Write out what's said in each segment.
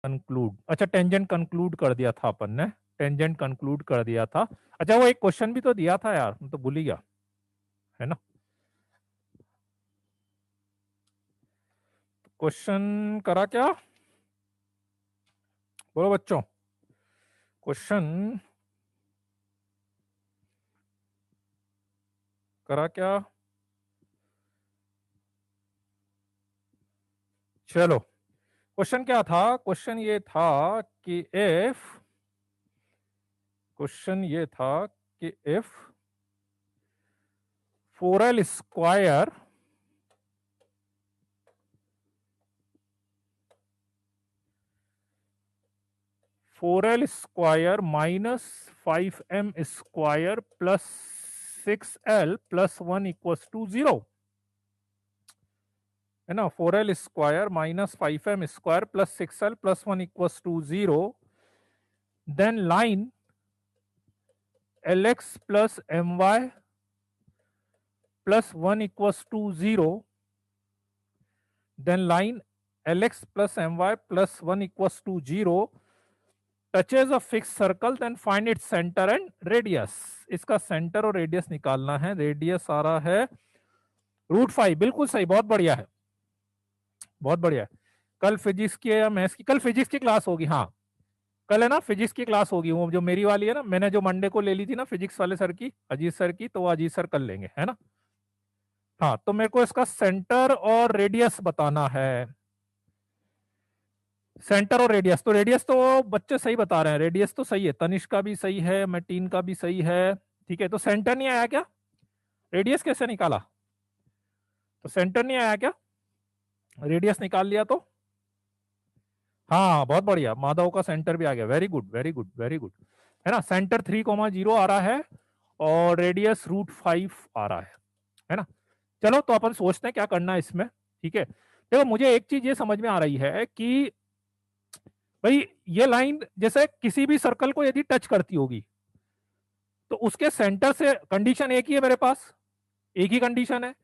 Conclude, अच्छा tangent conclude कर दिया था अपन ने, टेंजेंट कंक्लूड कर दिया था। अच्छा वो एक क्वेश्चन भी तो दिया था यार, मैं तो भूल ही गया, है ना। क्वेश्चन करा क्या, बोलो बच्चों, क्वेश्चन करा क्या। चलो क्वेश्चन क्या था, क्वेश्चन ये था कि इफ, क्वेश्चन ये था कि if 4l square, 4l square minus 5m square plus 6l plus 1 equals to 0, है ना। 4l square minus 5m square plus 6l plus 1 equals to 0, then line lx plus my plus 1 equals to 0, then line lx plus my plus 1 equals to 0 touches a fixed circle, then find its center and radius। इसका centre और radius निकालना है, radius आ रहा है √5, बिल्कुल सही, बहुत बढ़िया है, बहुत बढ़िया है। कल फिजिक्स की या मैथ्स की, कल फिजिक्स की क्लास होगी, हाँ कल है ना फिजिक्स की क्लास होगी, वो जो मेरी वाली है ना, मैंने जो मंडे को ले ली थी ना फिजिक्स वाले सर की, अजीत सर की, तो वो अजीत सर कल लेंगे, है ना। हाँ तो मेरे को इसका सेंटर और रेडियस बताना है, सेंटर और रेडियस। तो रेडियस तो बच्चे सही बता रहे हैं, रेडियस तो सही है, तनिष्क का भी सही है, मैटीन का भी सही है, ठीक है। तो सेंटर नहीं आया क्या, रेडियस कैसे निकाला, तो सेंटर नहीं आया क्या, रेडियस निकाल लिया तो, हाँ बहुत बढ़िया, माधव का सेंटर भी आ गया, very good very good very good, है ना। सेंटर 3,0 आ रहा है और रेडियस √5 आ रहा है ना। चलो तो अपन सोचते हैं क्या करना है इसमें, ठीक है। देखो मुझे एक चीज ये समझ में आ रही है कि भाई ये लाइन जैसे किसी भी सर्कल को यदि टच करती होगी तो उसके सेंटर से, कंडीशन एक ही है मेरे पास, एक ही कंडीशन है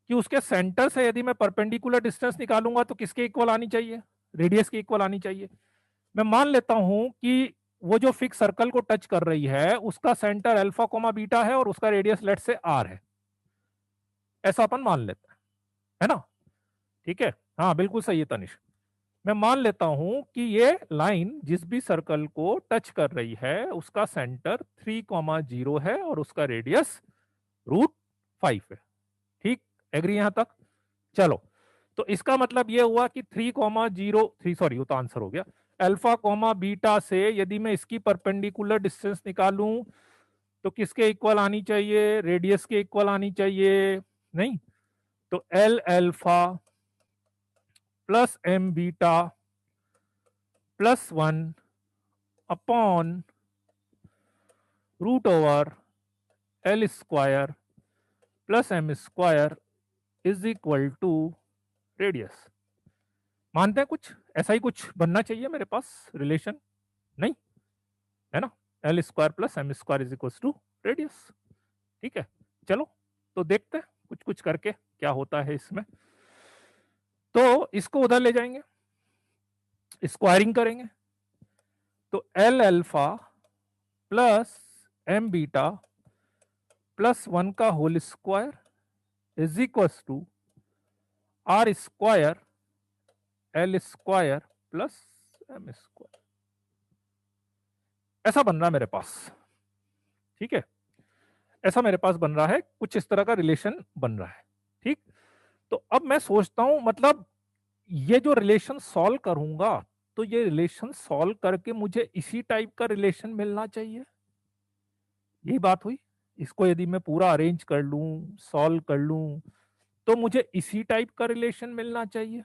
कि उसके सेंटर से यदि मैं परपेंडिकुलर डिस्टेंस निकालूंगा तो किसके इक्वल आनी चाहिए, रेडियस के इक्वल आनी चाहिए। मैं मान लेता हूं कि वो जो फिक्स सर्कल को टच कर रही है उसका सेंटर अल्फा कोमा बीटा है और उसका रेडियस लेट से आर है, ऐसा अपन मान लेते हैं, है ना, ठीक है। हाँ बिल्कुल सही है तनिष्क, मैं मान लेता हूं कि ये लाइन जिस भी सर्कल को टच कर रही है उसका सेंटर 3,0 है और उसका रेडियस √5 है, ठीक, एग्री यहां तक। चलो तो इसका मतलब ये हुआ कि 3,0 सॉरी वो तो आंसर हो गया, अल्फा कॉमा बीटा से यदि मैं इसकी परपेंडिकुलर डिस्टेंस निकालूं तो किसके इक्वल आनी चाहिए, रेडियस के इक्वल आनी चाहिए, नहीं तो L alpha plus M beta plus 1 upon √L² plus M square is equal to radius. मानते हैं कुछ ऐसा ही कुछ बनना चाहिए मेरे पास रिलेशन, नहीं, है ना, L² plus M square is equal to radius, ठीक है। चलो तो देखते हैं कुछ कुछ करके क्या होता है इसमें। तो इसको उधर ले जाएंगे, स्क्वायरिंग करेंगे, तो L alpha plus M beta plus 1 का whole square is equal to R² L² plus M², ऐसा बन रहा है मेरे पास, ठीक है, ऐसा मेरे पास बन रहा है, कुछ इस तरह का रिलेशन बन रहा है, ठीक। तो अब मैं सोचता हूं मतलब ये जो रिलेशन सॉल्व करूंगा तो ये रिलेशन सॉल्व करके मुझे इसी टाइप का रिलेशन मिलना चाहिए, यही बात हुई। इसको यदि मैं पूरा अरेंज कर लूं, सॉल्व कर लूं तो मुझे इसी टाइप का रिलेशन मिलना चाहिए,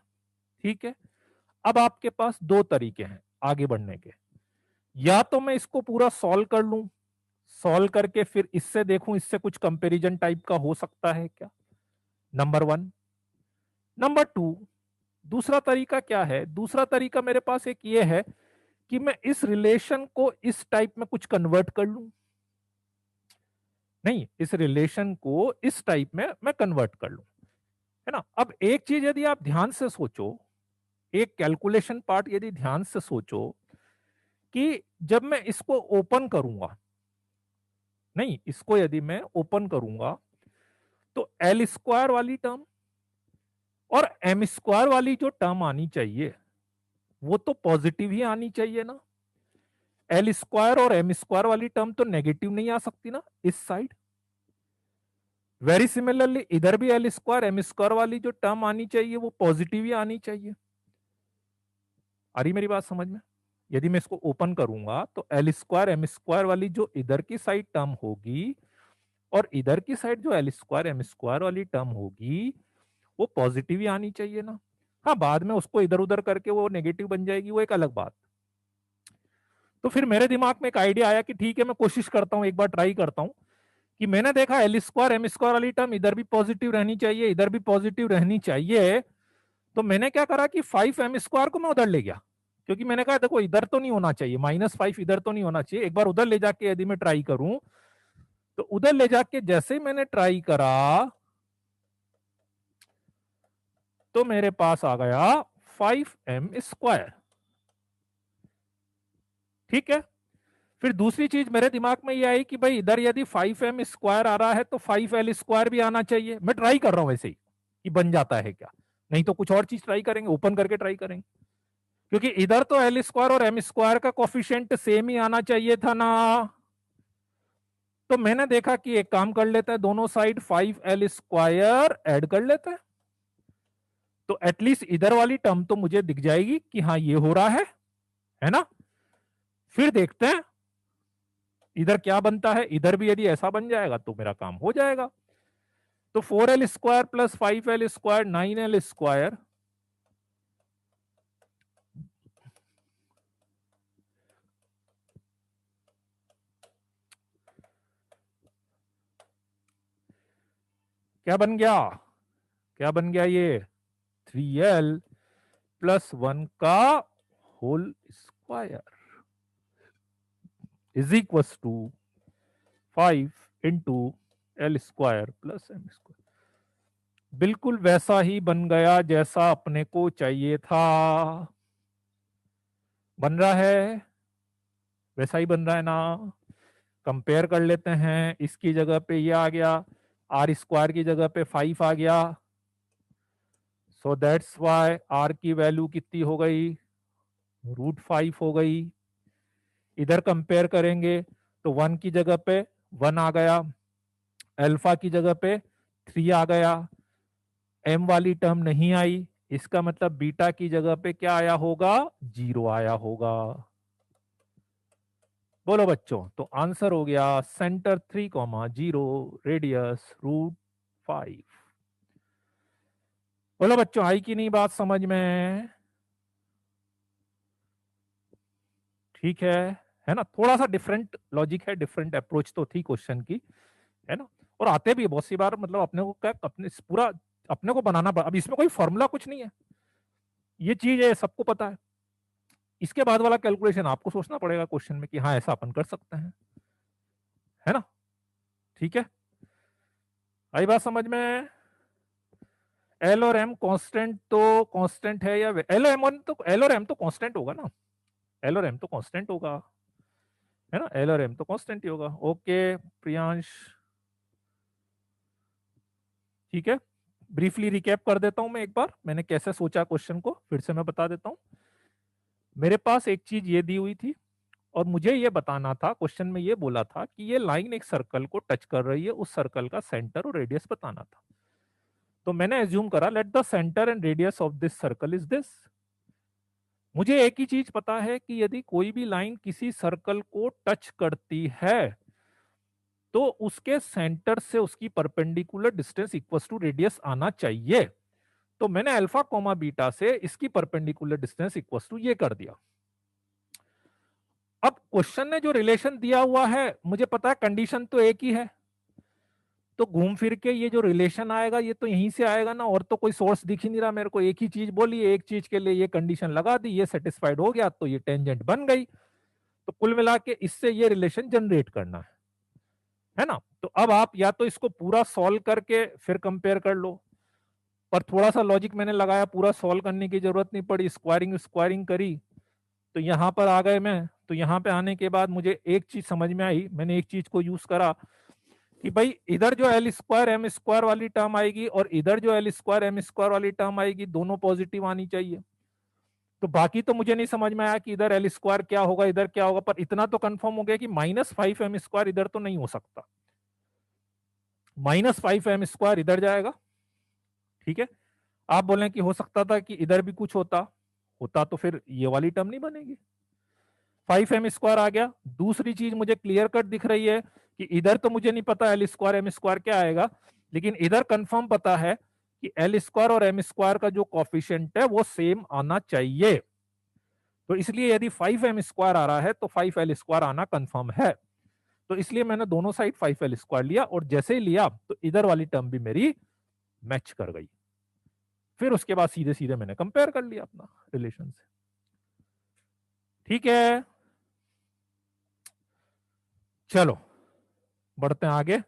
ठीक है। अब आपके पास दो तरीके हैं आगे बढ़ने के, या तो मैं इसको पूरा सॉल्व कर लूं, सॉल्व करके फिर इससे देखूं इससे कुछ कंपैरिजन टाइप का हो सकता है क्या, नंबर 1। नंबर 2, दूसरा तरीका क्या है, दूसरा तरीका मेरे पास एक ये है कि मैं इस रिलेशन को इस टाइप में कुछ कन्वर्ट कर लूं, नहीं इस रिलेशन को इस टाइप में मैं कन्वर्ट कर लूं, है ना। अब एक चीज यदि आप ध्यान से सोचो एक कैलकुलेशन पार्ट यदि ध्यान से सोचो कि जब मैं इसको ओपन करूंगा, नहीं इसको यदि मैं ओपन करूंगा तो एल स्क्वायर वाली टर्म और एम स्क्वायर वाली जो टर्म आनी चाहिए वो तो पॉजिटिव ही आनी चाहिए ना। एल स्क्वायर और एम स्क्वायर वाली टर्म तो नेगेटिव नहीं आ सकती ना इस साइड। वेरी सिमिलरली इधर भी एल स्क्वायर एम स्क्वायर वाली जो टर्म आनी चाहिए वो पॉजिटिव ही आनी चाहिए। आ रही मेरी बात समझ में? यदि मैं इसको ओपन करूंगा तो एल स्क्वायर एम स्क्वायर वाली जो इधर की साइड टर्म होगी और इधर की साइड जो एल स्क्वायर एम स्क्वायर वाली टर्म होगी वो पॉजिटिव ही आनी चाहिए ना। हाँ, बाद में उसको इधर उधर करके वो नेगेटिव बन जाएगी, वो एक अलग बात। तो फिर मेरे दिमाग में एक आइडिया आया कि ठीक है मैं कोशिश करता हूं, एक बार ट्राई करता हूं कि मैंने देखा एल स्क्वायर एम स्क्वायर वाली टर्म इधर भी पॉजिटिव रहनी चाहिए, इधर भी पॉजिटिव रहनी चाहिए। तो मैंने क्या करा कि 5m² को मैं उधर ले गया, क्योंकि मैंने कहा देखो इधर तो नहीं होना चाहिए, -5 इधर तो नहीं होना चाहिए, एक बार उधर ले जाके यदि मैं ट्राई करूं तो उधर ले जाके जैसे ही मैंने ट्राई करा तो मेरे पास आ गया 5m²। ठीक है, फिर दूसरी चीज मेरे दिमाग में ये आई कि भाई इधर यदि 5m² आ रहा है तो 5l² भी आना चाहिए। मैं ट्राई कर रहा हूं वैसे ही कि बन जाता है क्या, नहीं तो कुछ और चीज ट्राई करेंगे, ओपन करके ट्राई करेंगे, क्योंकि इधर तो एल स्क्वायर और एम स्क्वायर का कोफिशिएंट सेम ही आना चाहिए था ना। तो मैंने देखा कि एक काम कर लेता है, दोनों साइड 5l² ऐड कर लेते हैं, तो एटलीस्ट इधर वाली टर्म तो मुझे दिख जाएगी कि हाँ ये हो रहा है ना। फिर देखते हैं इधर क्या बनता है, इधर भी यदि ऐसा बन जाएगा तो मेरा काम हो जाएगा। तो 4l² प्लस 5l² 9l²। क्या बन गया, क्या बन गया ये 3l प्लस 1 का whole square is equal to 5 into l² plus m²। बिल्कुल वैसा ही बन गया जैसा अपने को चाहिए था। बन रहा है, वैसा ही बन रहा है ना। कंपेयर कर लेते हैं, इसकी जगह पे ये आ गया, r² की जगह पे 5 आ गया, सो दैट्स वाई r की वैल्यू कितनी हो गई, √5 हो गई। इधर कंपेयर करेंगे तो 1 की जगह पे 1 आ गया, अल्फा की जगह पे 3 आ गया, m वाली टर्म नहीं आई, इसका मतलब बीटा की जगह पे क्या आया होगा, 0 आया होगा। बोलो बच्चों, तो आंसर हो गया सेंटर 3,0, रेडियस √5। बोलो बच्चों, आई कि नहीं बात समझ में? ठीक है ना। थोड़ा सा डिफरेंट लॉजिक है, डिफरेंट अप्रोच तो थी क्वेश्चन की, है ना। और आते भी है बहुत सी बार, मतलब अपने को क्या, अपने पूरा अपने को बनाना अब इसमें कोई फॉर्मूला कुछ नहीं है, ये चीज है सबको पता है। इसके बाद वाला कैलकुलेशन आपको सोचना पड़ेगा क्वेश्चन में कि हाँ ऐसा अपन कर सकते हैं, है ना। ठीक है, आई बात समझ में? एल और एम कांस्टेंट तो कांस्टेंट है, या एल और एम तो कांस्टेंट होगा ना, एल और एम तो कांस्टेंट होगा, है ना, एल और एम तो कांस्टेंट ही होगा। ओके प्रियांश, ठीक है। ब्रीफली रिकैप कर देता हूं मैं एक बार, मैंने कैसे सोचा क्वेश्चन को, फिर से मैं बता देता हूं। मेरे पास एक चीज ये दी हुई थी और मुझे ये बताना था, क्वेश्चन में ये बोला था कि ये लाइन एक सर्कल को टच कर रही है, उस सर्कल का सेंटर और रेडियस बताना था। तो मैंने एज्यूम करा let the centre and radius of this circle is this. मुझे एक ही चीज पता है कि यदि कोई भी लाइन किसी सर्कल को टच करती है तो उसके सेंटर से उसकी perpendicular distance equal to radius आना चाहिए। तो मैंने अल्फा कोमा बीटा से इसकी परपेंडिकुलर डिस्टेंस इक्वल टू ये कर दिया। अब क्वेश्चन ने जो रिलेशन दिया हुआ है मुझे पता है कंडीशन तो एक ही है, तो घूम फिर के ये जो रिलेशन आएगा ये तो यहीं से आएगा ना, और तो कोई सोर्स दिख ही नहीं रहा मेरे को। एक ही चीज बोली, एक चीज के लिए ये कंडीशन लगा दी, ये सेटिस्फाइड हो गया तो ये टेंजेंट बन गई। तो कुल मिला के इससे ये रिलेशन जनरेट करना है ना। तो अब आप या तो इसको पूरा सॉल्व करके फिर कंपेयर कर लो, पर थोड़ा सा लॉजिक मैंने लगाया, पूरा सॉल्व करने की जरूरत नहीं पड़ी, स्क्वायरिंग स्क्वायरिंग करी तो यहाँ पर आ गए मैं। तो यहाँ पे आने के बाद मुझे एक चीज समझ में आई, मैंने एक चीज को यूज करा कि भाई इधर जो एल स्क्वायर एम स्क्वायर वाली टर्म आएगी और इधर जो एल स्क्वायर एम स्क्वायर वाली टर्म आएगी, दोनों पॉजिटिव आनी चाहिए। तो बाकी तो मुझे नहीं समझ में आया कि इधर एल स्क्वायर क्या होगा इधर क्या होगा, पर इतना तो कंफर्म हो गया कि -5m² इधर तो नहीं हो सकता, -5m² इधर जाएगा। ठीक है, आप बोले कि हो सकता था कि इधर भी कुछ होता होता तो फिर ये वाली टर्म नहीं बनेगी, 5m² आ गया। दूसरी चीज मुझे क्लियर कट दिख रही है कि इधर तो मुझे नहीं पता एल स्क्वायर एम स्क्वायर क्या आएगा, लेकिन इधर कंफर्म पता है कि एल स्क्वायर और एम स्क्वायर का जो कॉफिशिएंट है वो सेम आना चाहिए। तो इसलिए यदि 5m² आ रहा है तो 5l² आना कंफर्म है। तो इसलिए मैंने दोनों साइड 5l² लिया, और जैसे ही लिया तो इधर वाली टर्म भी मेरी मैच कर गई। फिर उसके बाद सीधे सीधे मैंने कंपेयर कर लिया अपना रिलेशन से। ठीक है, चलो बढ़ते हैं आगे।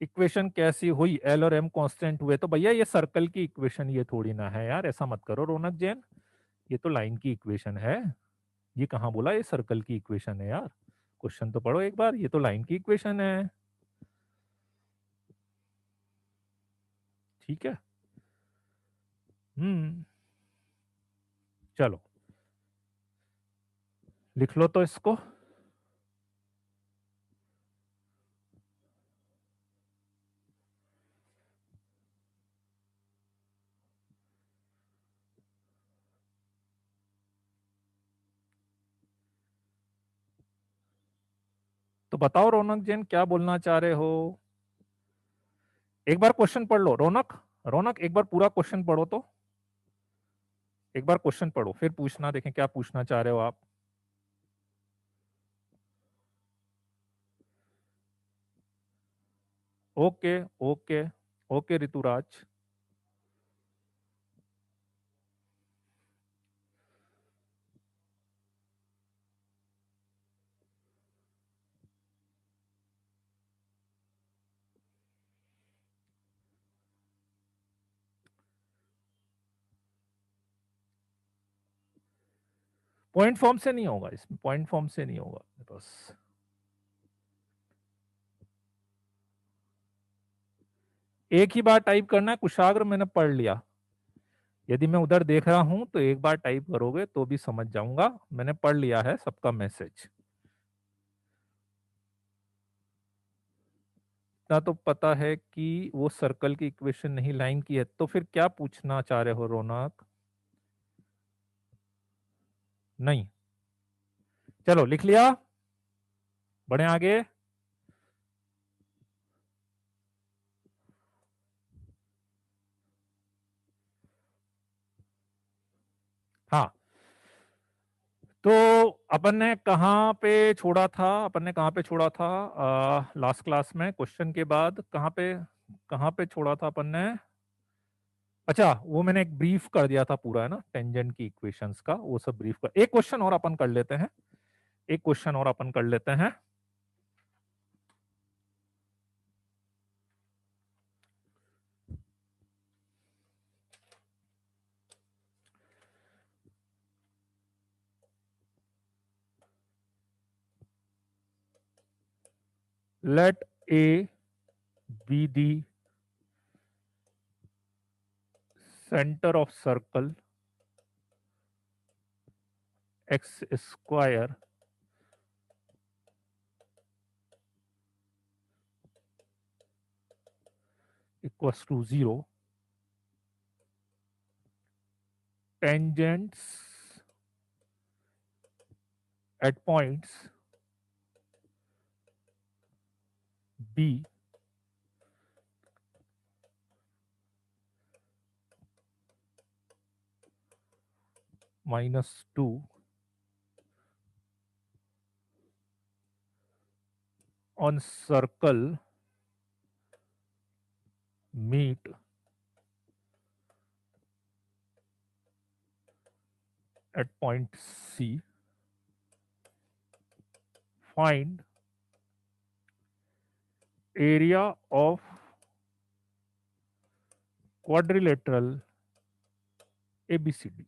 इक्वेशन कैसी हुई, एल और एम कांस्टेंट हुए, तो भैया ये सर्कल की इक्वेशन ये थोड़ी ना है यार, ऐसा मत करो रौनक जैन, ये तो लाइन की इक्वेशन है। ये कहाँ बोला ये सर्कल की इक्वेशन है यार, क्वेश्चन तो पढ़ो एक बार, ये तो लाइन की इक्वेशन है। ठीक है, चलो लिख लो तो इसको। तो बताओ रौनक जैन क्या बोलना चाह रहे हो, एक बार क्वेश्चन पढ़ लो। रौनक, रौनक एक बार पूरा क्वेश्चन पढ़ो तो, एक बार क्वेश्चन पढ़ो फिर पूछना, देखें क्या पूछना चाह रहे हो आप। Okay okay okay Rituraj. Point form से नहीं होगा, इसमें पॉइंट फॉर्म से नहीं होगा बस। एक ही बार टाइप करना है, कुशाग्र मैंने पढ़ लिया, यदि मैं उधर देख रहा हूं तो एक बार टाइप करोगे तो भी समझ जाऊंगा, मैंने पढ़ लिया है सबका मैसेज। इतना तो पता है कि वो सर्कल की इक्वेशन नहीं लाइन की है, तो फिर क्या पूछना चाह रहे हो रौनक। नहीं, चलो लिख लिया, बढ़े आगे। हाँ, तो अपन ने कहाँ पे छोड़ा था, अपन ने कहाँ पे छोड़ा था लास्ट क्लास में, क्वेश्चन के बाद कहाँ पे छोड़ा था अपन ने। अच्छा, वो मैंने एक ब्रीफ कर दिया था पूरा, है ना, टेंजेंट की इक्वेशंस का वो सब ब्रीफ कर। एक क्वेश्चन और अपन कर लेते हैं, एक क्वेश्चन और अपन कर लेते हैं। Let A B the centre of circle x square equals to 0, tangents at points B -2 on circle meet at point C. Find area of quadrilateral ABCD,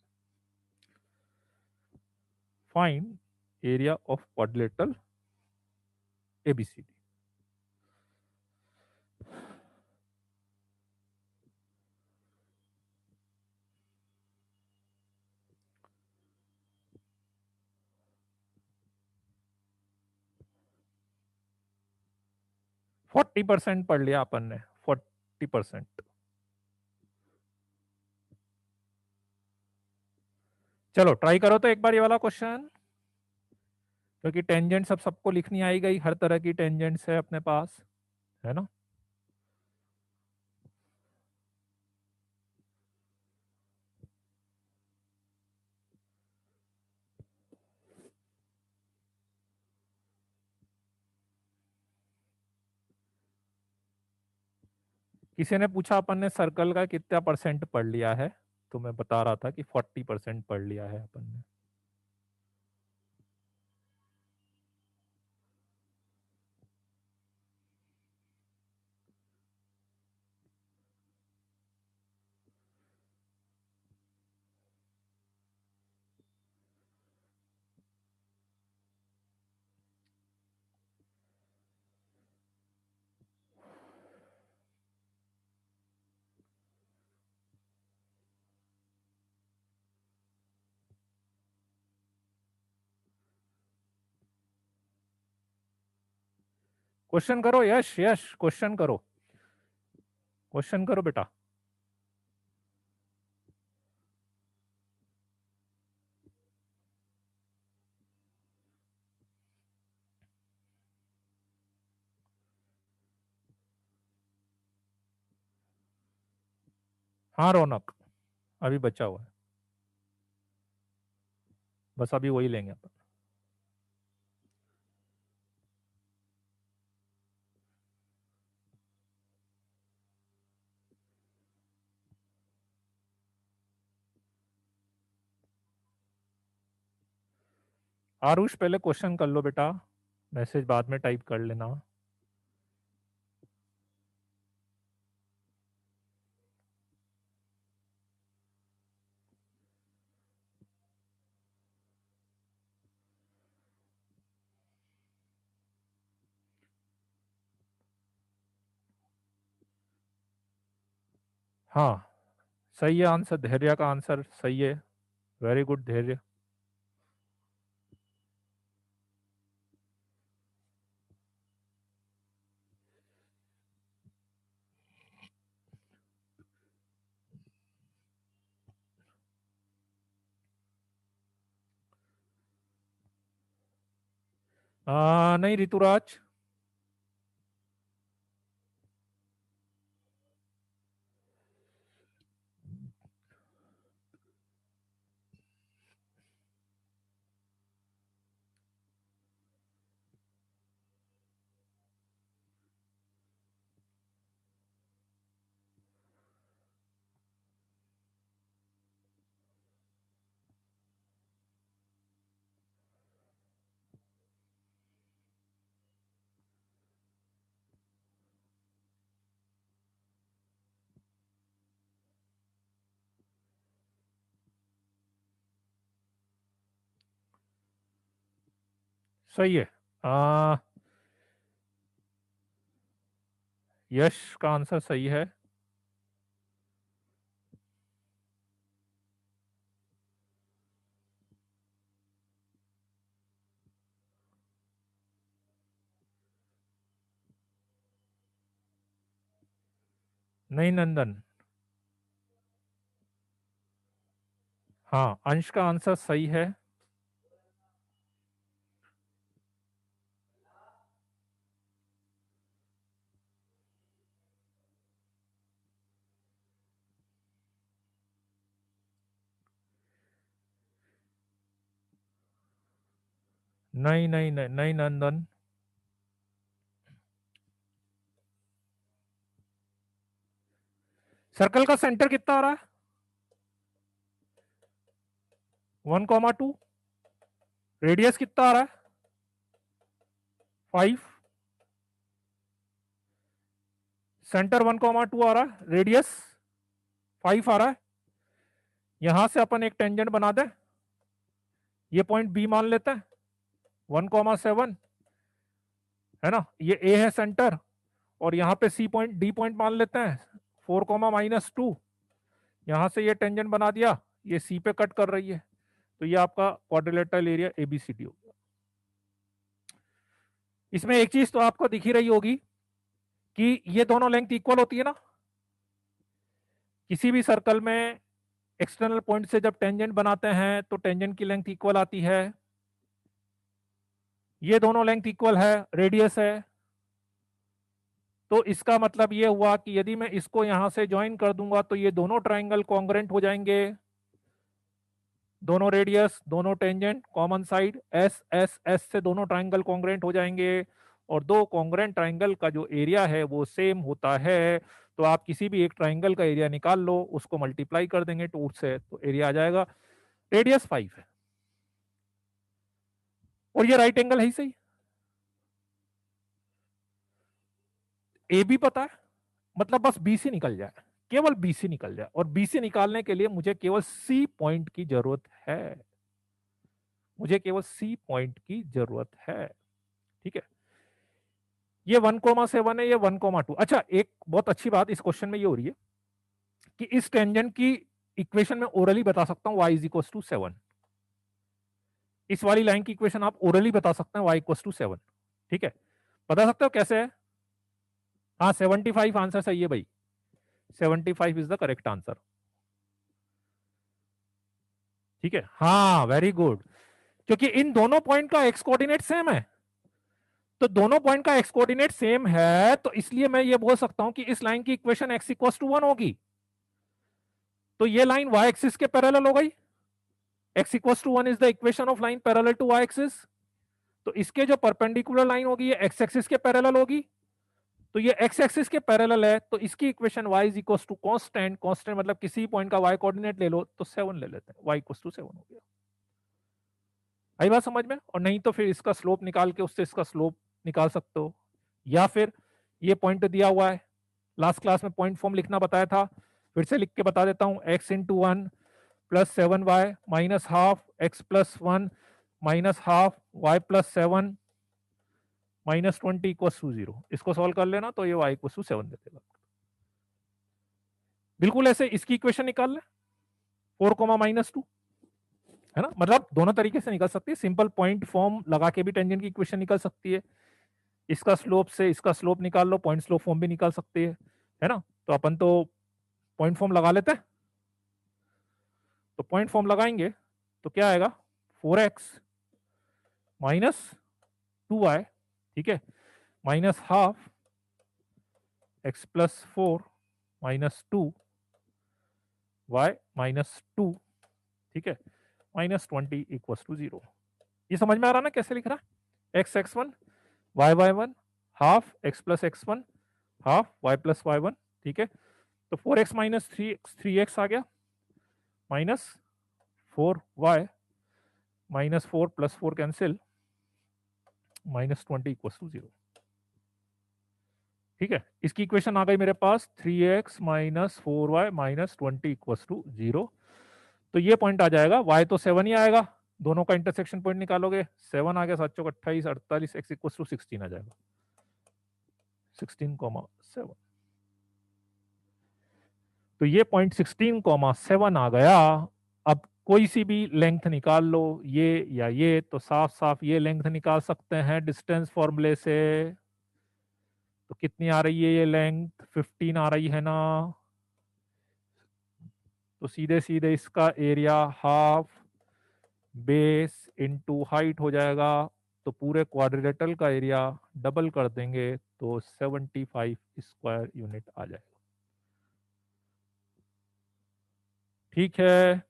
find area of quadrilateral ABCD। 40% पढ़ लिया अपन ने, 40%। चलो try करो तो एक बार ये वाला question, क्योंकि टेंजेंट सब सबको लिखनी आई गई, हर तरह की टेंजेंट्स है अपने पास, है ना। किसी ने पूछा अपन ने सर्कल का कितना परसेंट पढ़ लिया है, तो मैं बता रहा था कि 40% पढ़ लिया है अपन ने। क्वेश्चन करो यश, यश क्वेश्चन करो, क्वेश्चन करो बेटा। हाँ रौनक, अभी बचा हुआ है, बस अभी वही लेंगे अपन। आरुष पहले क्वेश्चन कर लो बेटा, मैसेज बाद में टाइप कर लेना। हाँ सही है आंसर, धैर्य का आंसर सही है, वेरी गुड धैर्य। नहीं ऋतुराज। सही है। आ, यश का आंसर सही है। नहीं नंदन। हाँ अंश का आंसर सही है। नहीं नहीं नहीं नहीं नंदन। सर्कल का सेंटर कितना आ रहा है? 1,2। रेडियस कितना आ रहा है? 5। सेंटर 1,2 आ रहा है, रेडियस 5 आ रहा है। यहां से अपन एक टेंजेंट बना दें, ये पॉइंट बी मान लेते हैं 1,7 है ना, ये ए है सेंटर, और यहाँ पे सी पॉइंट डी पॉइंट मान लेते हैं 4,-2। यहां से ये टेंजेंट बना दिया, ये सी पे कट कर रही है, तो ये आपका क्वाड्रिलेटरल एरिया एबीसीडी हो गया। इसमें एक चीज तो आपको दिख ही रही होगी कि ये दोनों लेंथ इक्वल होती है ना। किसी भी सर्कल में एक्सटर्नल पॉइंट से जब टेंजेंट बनाते हैं तो टेंजेंट की लेंथ इक्वल आती है। ये दोनों लेंथ इक्वल है, रेडियस है, तो इसका मतलब ये हुआ कि यदि मैं इसको यहां से ज्वाइन कर दूंगा तो ये दोनों ट्राइंगल कॉन्ग्रेंट हो जाएंगे, दोनों रेडियस दोनों tangent common side S S S से दोनों ट्राइंगल कॉन्ग्रेंट हो जाएंगे, और दो कॉन्ग्रेंट ट्राइंगल का जो एरिया है वो सेम होता है। तो आप किसी भी एक ट्राइंगल का एरिया निकाल लो, उसको मल्टीप्लाई कर देंगे 2 से, तो एरिया आ जाएगा। रेडियस 5 है और ये राइट एंगल है ही सही। ए भी पता है, मतलब बस बी से निकल जाए, केवल बी से निकल जाए, और बी से निकालने के लिए मुझे केवल सी पॉइंट की जरूरत है, मुझे केवल सी पॉइंट की जरूरत है। ठीक है, ये 1,7 है, ये 1,2। अच्छा, एक बहुत अच्छी बात इस क्वेश्चन में ये हो रही है कि इस टेंजेंट की इक्वेशन में ओरली बता सकता हूं y = 7। इस वाली लाइन की इक्वेशन आप ओरली बता सकते हैं y = 7। ठीक है, बता सकते हो कैसे है? हाँ, 75 आंसर सही है भाई, 75 इज द करेक्ट आंसर। ठीक है, हाँ वेरी गुड, क्योंकि इन दोनों पॉइंट का एक्स कोऑर्डिनेट सेम है, तो दोनों पॉइंट का एक्स कोऑर्डिनेट सेम है, तो इसलिए मैं ये बोल सकता हूं कि इस लाइन की इक्वेशन x = 1 होगी। तो ये लाइन y एक्सिस के पैरेलल हो गई, x = 1 is the equation of line parallel to y axis. तो इसके जो परपेंडिकुलर लाइन होगी ये x एक्सिस के पैरेलल होगी, तो ये x एक्सिस के पैरेलल है, तो इसकी इक्वेशन y = कांस्टेंट, कांस्टेंट मतलब किसी पॉइंट का y कोऑर्डिनेट ले लो, तो 7 ले लेते हैं, y = 7 हो गया। आई बात समझ में? और नहीं तो फिर इसका स्लोप निकाल के उससे इसका स्लोप निकाल सकते हो, या फिर ये पॉइंट दिया हुआ है, लास्ट क्लास में पॉइंट फॉर्म लिखना बताया था, फिर से लिख के बता देता हूं, x × 1 + 7y - ½ x + 1 - ½ y + 7 - 20 = 0। इसको सॉल्व कर लेना तो ये y = 7 दे देगा। बिल्कुल ऐसे इसकी इक्वेशन निकाल ले, 4, -2 है ना, मतलब दोनों तरीके से निकल सकती है, सिंपल पॉइंट फॉर्म लगा के भी टेंजेंट की इक्वेशन निकल सकती है, इसका स्लोप से इसका स्लोप निकाल लो, पॉइंट स्लोप फॉर्म भी निकाल सकते है ना। तो अपन तो पॉइंट फॉर्म लगा लेते हैं, तो पॉइंट फॉर्म लगाएंगे तो क्या आएगा, 4x - 2y, ठीक है, -½ x + 4 - 2 y - 2, ठीक है, -20 = 0। ये समझ में आ रहा ना कैसे लिख रहा है, x(x1) y(y1) ½ x + x1 ½ y + y1, ठीक है। तो 4x - 3x आ गया, -4y -4 + 4 कैंसिल, -20 = 0। ठीक है, इसकी इक्वेशन आ गई मेरे पास, 3x - 4y -20 = 0। तो ये पॉइंट आ जाएगा, y तो 7 ही आएगा, दोनों का इंटरसेक्शन पॉइंट निकालोगे, 7 आ गया, 7 × 28 48, x = 16 आ जाएगा, 16,7। तो ये पॉइंट 16,7 आ गया। अब कोई सी भी लेंथ निकाल लो, ये या ये, तो साफ साफ ये लेंथ निकाल सकते हैं डिस्टेंस फॉर्मूले से। तो कितनी आ रही है ये लेंथ, 15 आ रही है ना, तो सीधे सीधे इसका area half base into height हो जाएगा, तो पूरे क्वाड्रिलेटरल का एरिया डबल कर देंगे तो 75 स्क्वायर यूनिट आ जाएगा। ठीक है,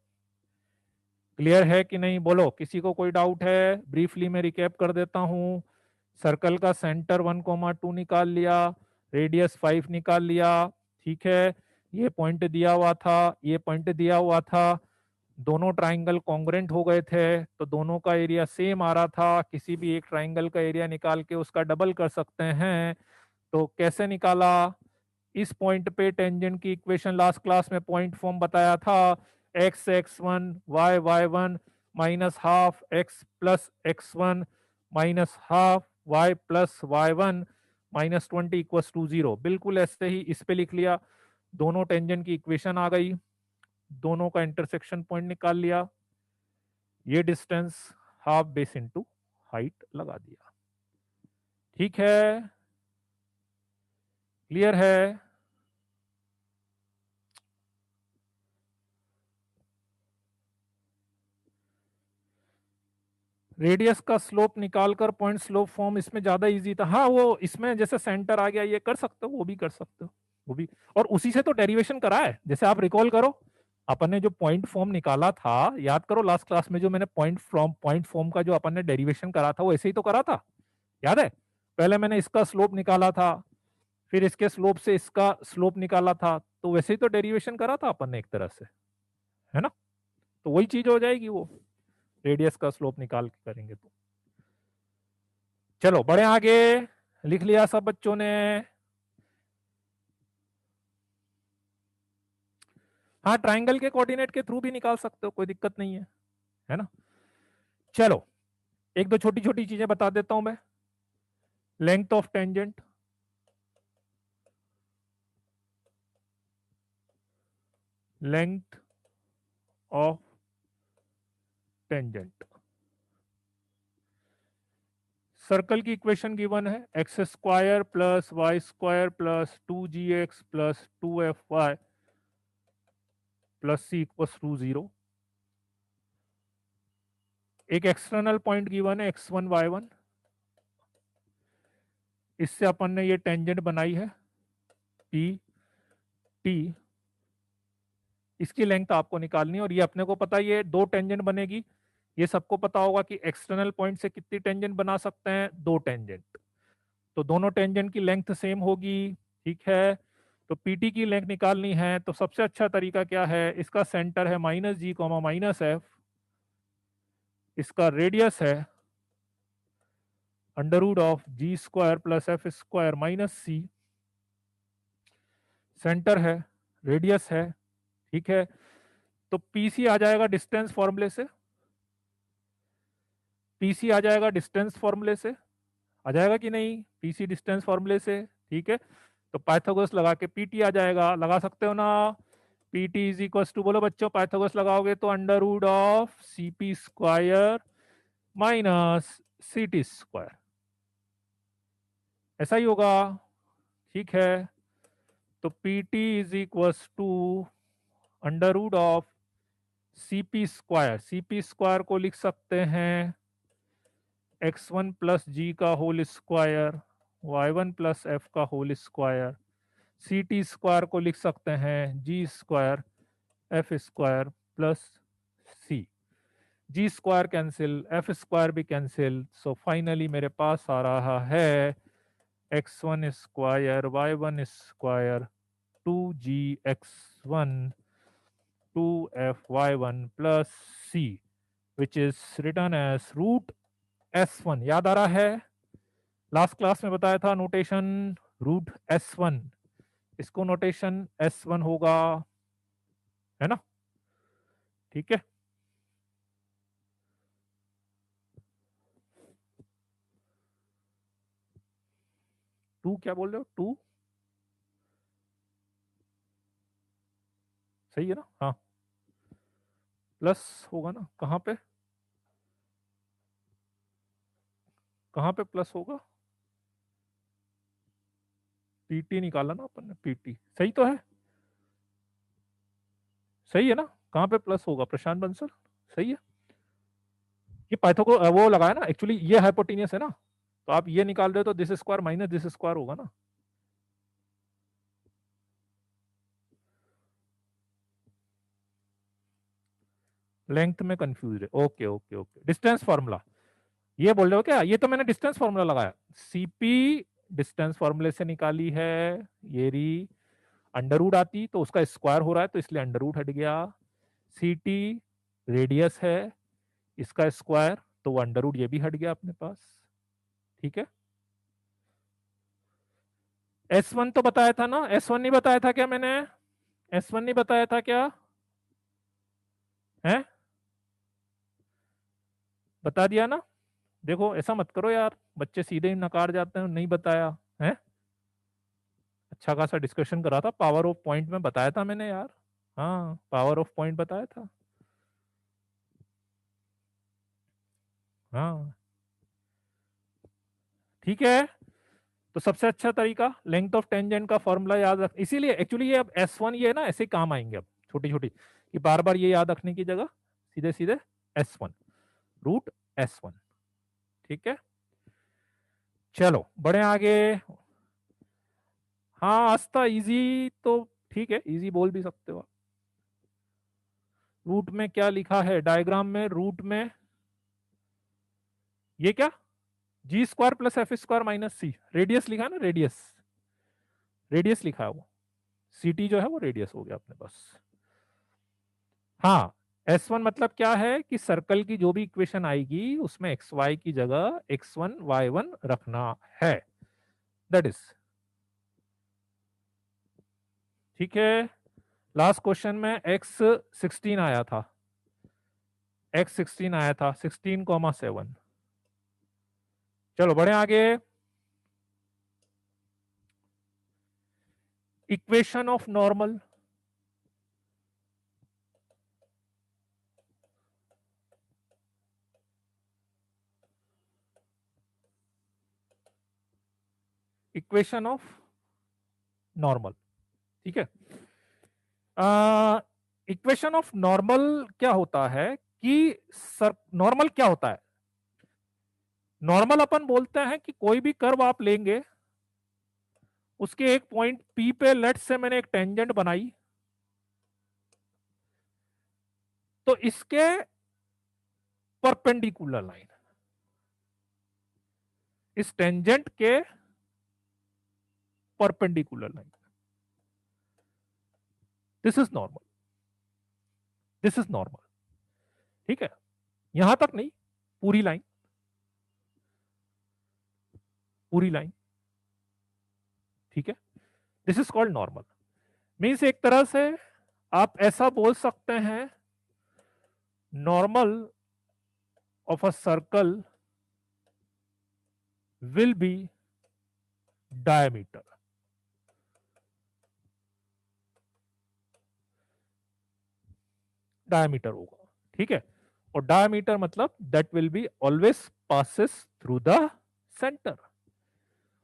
क्लियर है कि नहीं, बोलो, किसी को कोई डाउट है? ब्रीफली मैं रिकैप कर देता हूं, सर्कल का सेंटर 1,2 निकाल लिया, रेडियस 5 निकाल लिया, ठीक है, ये पॉइंट दिया हुआ था, ये पॉइंट दिया हुआ था, दोनों ट्राइंगल कॉन्ग्रेंट हो गए थे, तो दोनों का एरिया सेम आ रहा था, किसी भी एक ट्राइंगल का एरिया निकाल के उसका डबल कर सकते हैं। तो कैसे निकाला, इस पॉइंट पे टेंजेंट की इक्वेशन लास्ट क्लास में पॉइंट फॉर्म बताया था, X X one Y one minus half X plus X one minus half Y plus Y one minus 20 equals to 0। बिल्कुल ऐसे ही इस पे लिख लिया, दोनों टेंजेंट की इक्वेशन आ गई, दोनों का इंटरसेक्शन पॉइंट निकाल लिया, ये distance half base into height लगा दिया। ठीक है, क्लियर है? रेडियस का स्लोप निकालकर पॉइंट स्लोप फॉर्म इसमें ज्यादा इजी था। हाँ वो इसमें जैसे सेंटर आ गया ये कर सकते हो, वो भी कर सकते हो, वो भी। और उसी से तो डेरिवेशन करा है, जैसे आप रिकॉल करो अपन ने जो पॉइंट फॉर्म निकाला था, याद करो लास्ट क्लास में जो मैंने पॉइंट फॉर्म का जो अपन ने डेरिवेशन करा था वो ऐसे ही तो करा था, याद है? पहले मैंने इसका स्लोप निकाला था, फिर इसके स्लोप से इसका स्लोप निकाला था, तो वैसे ही तो डेरिवेशन करा था अपन ने एक तरह से, है ना? तो वही चीज हो जाएगी वो, रेडियस का स्लोप निकाल के करेंगे तो। चलो बढ़े आगे, लिख लिया सब बच्चों ने? हाँ ट्राइंगल के कोऑर्डिनेट के थ्रू भी निकाल सकते हो, कोई दिक्कत नहीं है ना? चलो एक दो छोटी छोटी चीजें बता देता हूं मैं। Length of tangent, length of tangent, circle की इक्वेशन गिवन है, x square plus Y square plus 2gx plus 2fy plus C equals to 0। एक एक्सटर्नल पॉइंट गिवन है x1 y1, इससे अपन ने ये टेंजेंट बनाई है पी टी, इसकी लेंथ आपको निकालनी है। और ये अपने को पता है ये दो टेंजेंट बनेगी, ये सबको पता होगा कि एक्सटर्नल पॉइंट से कितनी टेंजेंट बना सकते हैं, दो टेंजेंट। तो दोनों टेंजेंट की लेंथ सेम होगी, ठीक है? तो पीटी की लेंथ निकालनी है तो सबसे अच्छा तरीका क्या है, इसका सेंटर है minus G comma minus F, इसका रेडियस है under root of G square plus F square minus C, centre है, रेडियस है, ठीक है? तो पीसी आ जाएगा डिस्टेंस फॉर्मूले से, पीसी आ जाएगा डिस्टेंस फॉर्मूले से, आ जाएगा कि नहीं? पीसी डिस्टेंस फॉर्मूले से, ठीक है? तो पाइथागोरस लगा के पीटी आ जाएगा, लगा सकते हो ना? पीटी इज इक्वल टू, बोलो बच्चों, पाइथागोरस लगाओगे तो under root of C P square minus C T square, ऐसा ही होगा, ठीक है? तो PT is equal to under root of CP square, CP square को लिख सकते हैं x1 प्लस जी का whole square y1 plus F का whole square, C T square को लिख सकते हैं G square F square plus C, G square cancel, F square भी कैंसिल, सो फाइनली मेरे पास आ रहा है x1 square y1 square 2gx1 2fy1 plus C, which is written as root S1। याद आ रहा है? लास्ट क्लास में बताया था नोटेशन रूट S1, इसको नोटेशन S1 होगा, है ना? ठीक है, टू क्या बोल रहे हो? टू सही है ना? हाँ प्लस होगा ना, कहाँ पे, कहाँ पे प्लस होगा? पीटी निकाला ना अपन ने, पीटी सही तो है, सही है ना? कहाँ पे प्लस होगा प्रशांत बंसल? सही है। ये पाइथो को वो लगाया ना, एक्चुअली ये हाइपोटेनियस है ना, तो आप ये निकाल रहे हो तो this square minus this square होगा ना। लेंथ में कंफ्यूज है, okay okay okay. Distance formula ये बोल रहे हो क्या? ये तो मैंने डिस्टेंस फॉर्मूला लगाया, सीपी डिस्टेंस फॉर्मूले से निकाली है, ये री अंडर रूट आती तो उसका स्क्वायर हो रहा है तो इसलिए अंडर रूट हट गया, सी टी रेडियस है, इसका स्क्वायर तो वो अंडर रूट ये भी हट गया अपने पास, ठीक है? S1 तो बताया था ना, S1 नहीं बताया था क्या मैंने? S1 नहीं बताया था क्या है? बता दिया ना। देखो ऐसा मत करो यार, बच्चे सीधे ही नकार जाते हैं, नहीं बताया है। अच्छा खासा डिस्कशन करा था, पावर ऑफ पॉइंट में बताया था मैंने यार। हाँ पावर ऑफ पॉइंट बताया था। हाँ ठीक है। तो सबसे अच्छा तरीका लेंथ ऑफ टेंजेंट का फॉर्मूला याद रख, इसीलिए एक्चुअली ये अब S1 ये ना ऐसे ही काम आएंगे अब, छोटी छोटी, कि बार बार ये याद रखने की जगह सीधे सीधे S1 रूट S1। ठीक है चलो बढ़े आगे। हाँ आस्था इजी तो ठीक है, इजी बोल भी सकते हो आप। रूट में क्या लिखा है डायग्राम में, रूट में ये क्या, G square plus F square minus C, radius लिखा है ना, रेडियस, रेडियस लिखा है वो, सीटी जो है वो रेडियस हो गया अपने पास। हाँ S1 मतलब क्या है कि सर्कल की जो भी इक्वेशन आएगी उसमें एक्स वाई की जगह x1 y1 रखना है, दैट इज ठीक है। लास्ट क्वेश्चन में x16 आया था, x16 आया था 16,7। चलो बढ़े आगे। Equation of normal, equation of normal ठीक है। इक्वेशन ऑफ नॉर्मल क्या होता है कि सर नॉर्मल क्या होता है, नॉर्मल अपन बोलते हैं कि कोई भी कर्व आप लेंगे, उसके एक पॉइंट P पे लेट से मैंने एक टेंजेंट बनाई, तो इसके परपेंडिकुलर लाइन, इस टेंजेंट के perpendicular line, this is normal, this is normal ठीक है। यहां तक नहीं, पूरी लाइन, पूरी लाइन ठीक है, this is called normal. Means एक तरह से आप ऐसा बोल सकते हैं, normal of a circle will be diameter, diameter होगा ठीक है। और डायमीटर मतलब that will be always passes through the centre,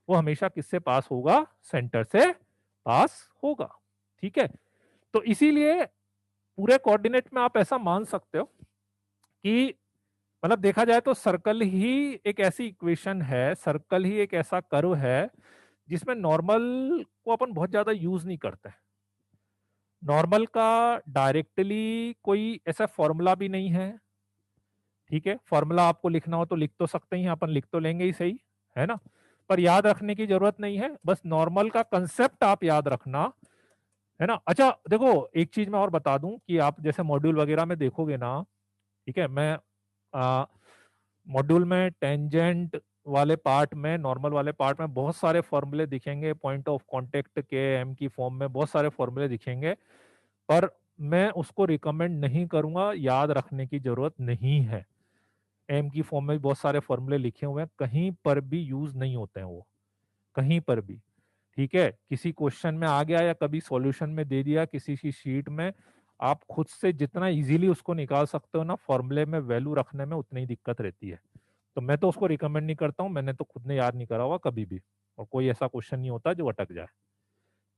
वो हमेशा किससे पास होगा, सेंटर से पास होगा ठीक है। तो इसीलिए पूरे कोऑर्डिनेट में आप ऐसा मान सकते हो कि मतलब देखा जाए तो सर्कल ही एक ऐसी इक्वेशन है, सर्कल ही एक ऐसा कर्व है जिसमें नॉर्मल को अपन बहुत ज्यादा यूज नहीं करते। नॉर्मल का डायरेक्टली कोई ऐसा फॉर्मूला भी नहीं है ठीक है, फॉर्मूला आपको लिखना हो तो लिख तो सकते ही हैं, अपन लिख तो लेंगे ही सही है ना, पर याद रखने की जरूरत नहीं है, बस नॉर्मल का कंसेप्ट आप याद रखना है ना। अच्छा देखो एक चीज मैं और बता दूं कि आप जैसे मॉड्यूल वगैरह में देखोगे ना, ठीक है, मैं मॉड्यूल में टेंजेंट वाले पार्ट में, नॉर्मल वाले पार्ट में बहुत सारे फॉर्मूले दिखेंगे, पॉइंट ऑफ कांटेक्ट के एम की फॉर्म में बहुत सारे फॉर्मूले दिखेंगे, पर मैं उसको रिकमेंड नहीं करूंगा, याद रखने की जरूरत नहीं है। एम की फॉर्म में भी बहुत सारे फॉर्मूले लिखे हुए हैं, कहीं पर भी यूज नहीं होते हैं वो, कहीं पर भी ठीक है। किसी क्वेश्चन में आ गया या कभी सॉल्यूशन में दे दिया किसी की शीट में, आप खुद से जितना इजीली उसको निकाल सकते हो ना, फॉर्मूले में वैल्यू रखने में उतनी दिक्कत रहती है। तो मैं तो उसको रिकमेंड नहीं करता हूँ, मैंने तो खुद ने याद नहीं करा हुआ कभी भी, और कोई ऐसा क्वेश्चन नहीं होता जो अटक जाए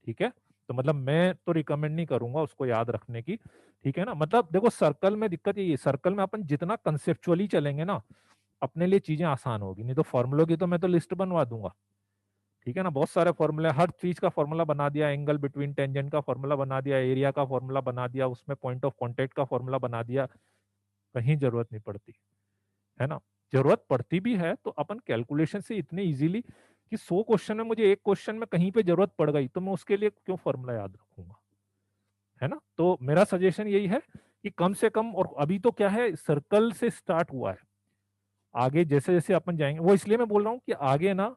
ठीक है। तो मतलब मैं तो रिकमेंड नहीं करूंगा उसको याद रखने की ठीक है ना। मतलब देखो सर्कल में दिक्कत ये है, सर्कल में अपन जितना कंसेप्चुअली चलेंगे ना अपने लिए चीजें आसान होगी, नहीं तो फॉर्मूलों की तो मैं तो लिस्ट बनवा दूंगा ठीक है ना, बहुत सारे फॉर्मूले, हर चीज का फॉर्मूला बना दिया, एंगल बिटवीन टेंजेंट का फॉर्मूला बना दिया, एरिया का फॉर्मूला बना दिया, उसमें पॉइंट ऑफ कांटेक्ट का फॉर्मूला बना दिया, कहीं जरूरत नहीं पड़ती है ना। जरूरत पड़ती भी है तो अपन कैलकुलेशन से इतने इजीली कि 100 क्वेश्चन में मुझे एक क्वेश्चन में कहीं पे जरूरत पड़ गई तो मैं उसके लिए क्यों फॉर्मूला याद रखूंगा, है ना। तो मेरा सजेशन यही है कि कम से कम, और अभी तो क्या है सर्कल से स्टार्ट हुआ है, आगे जैसे जैसे अपन जाएंगे, वो इसलिए मैं बोल रहा हूँ कि आगे ना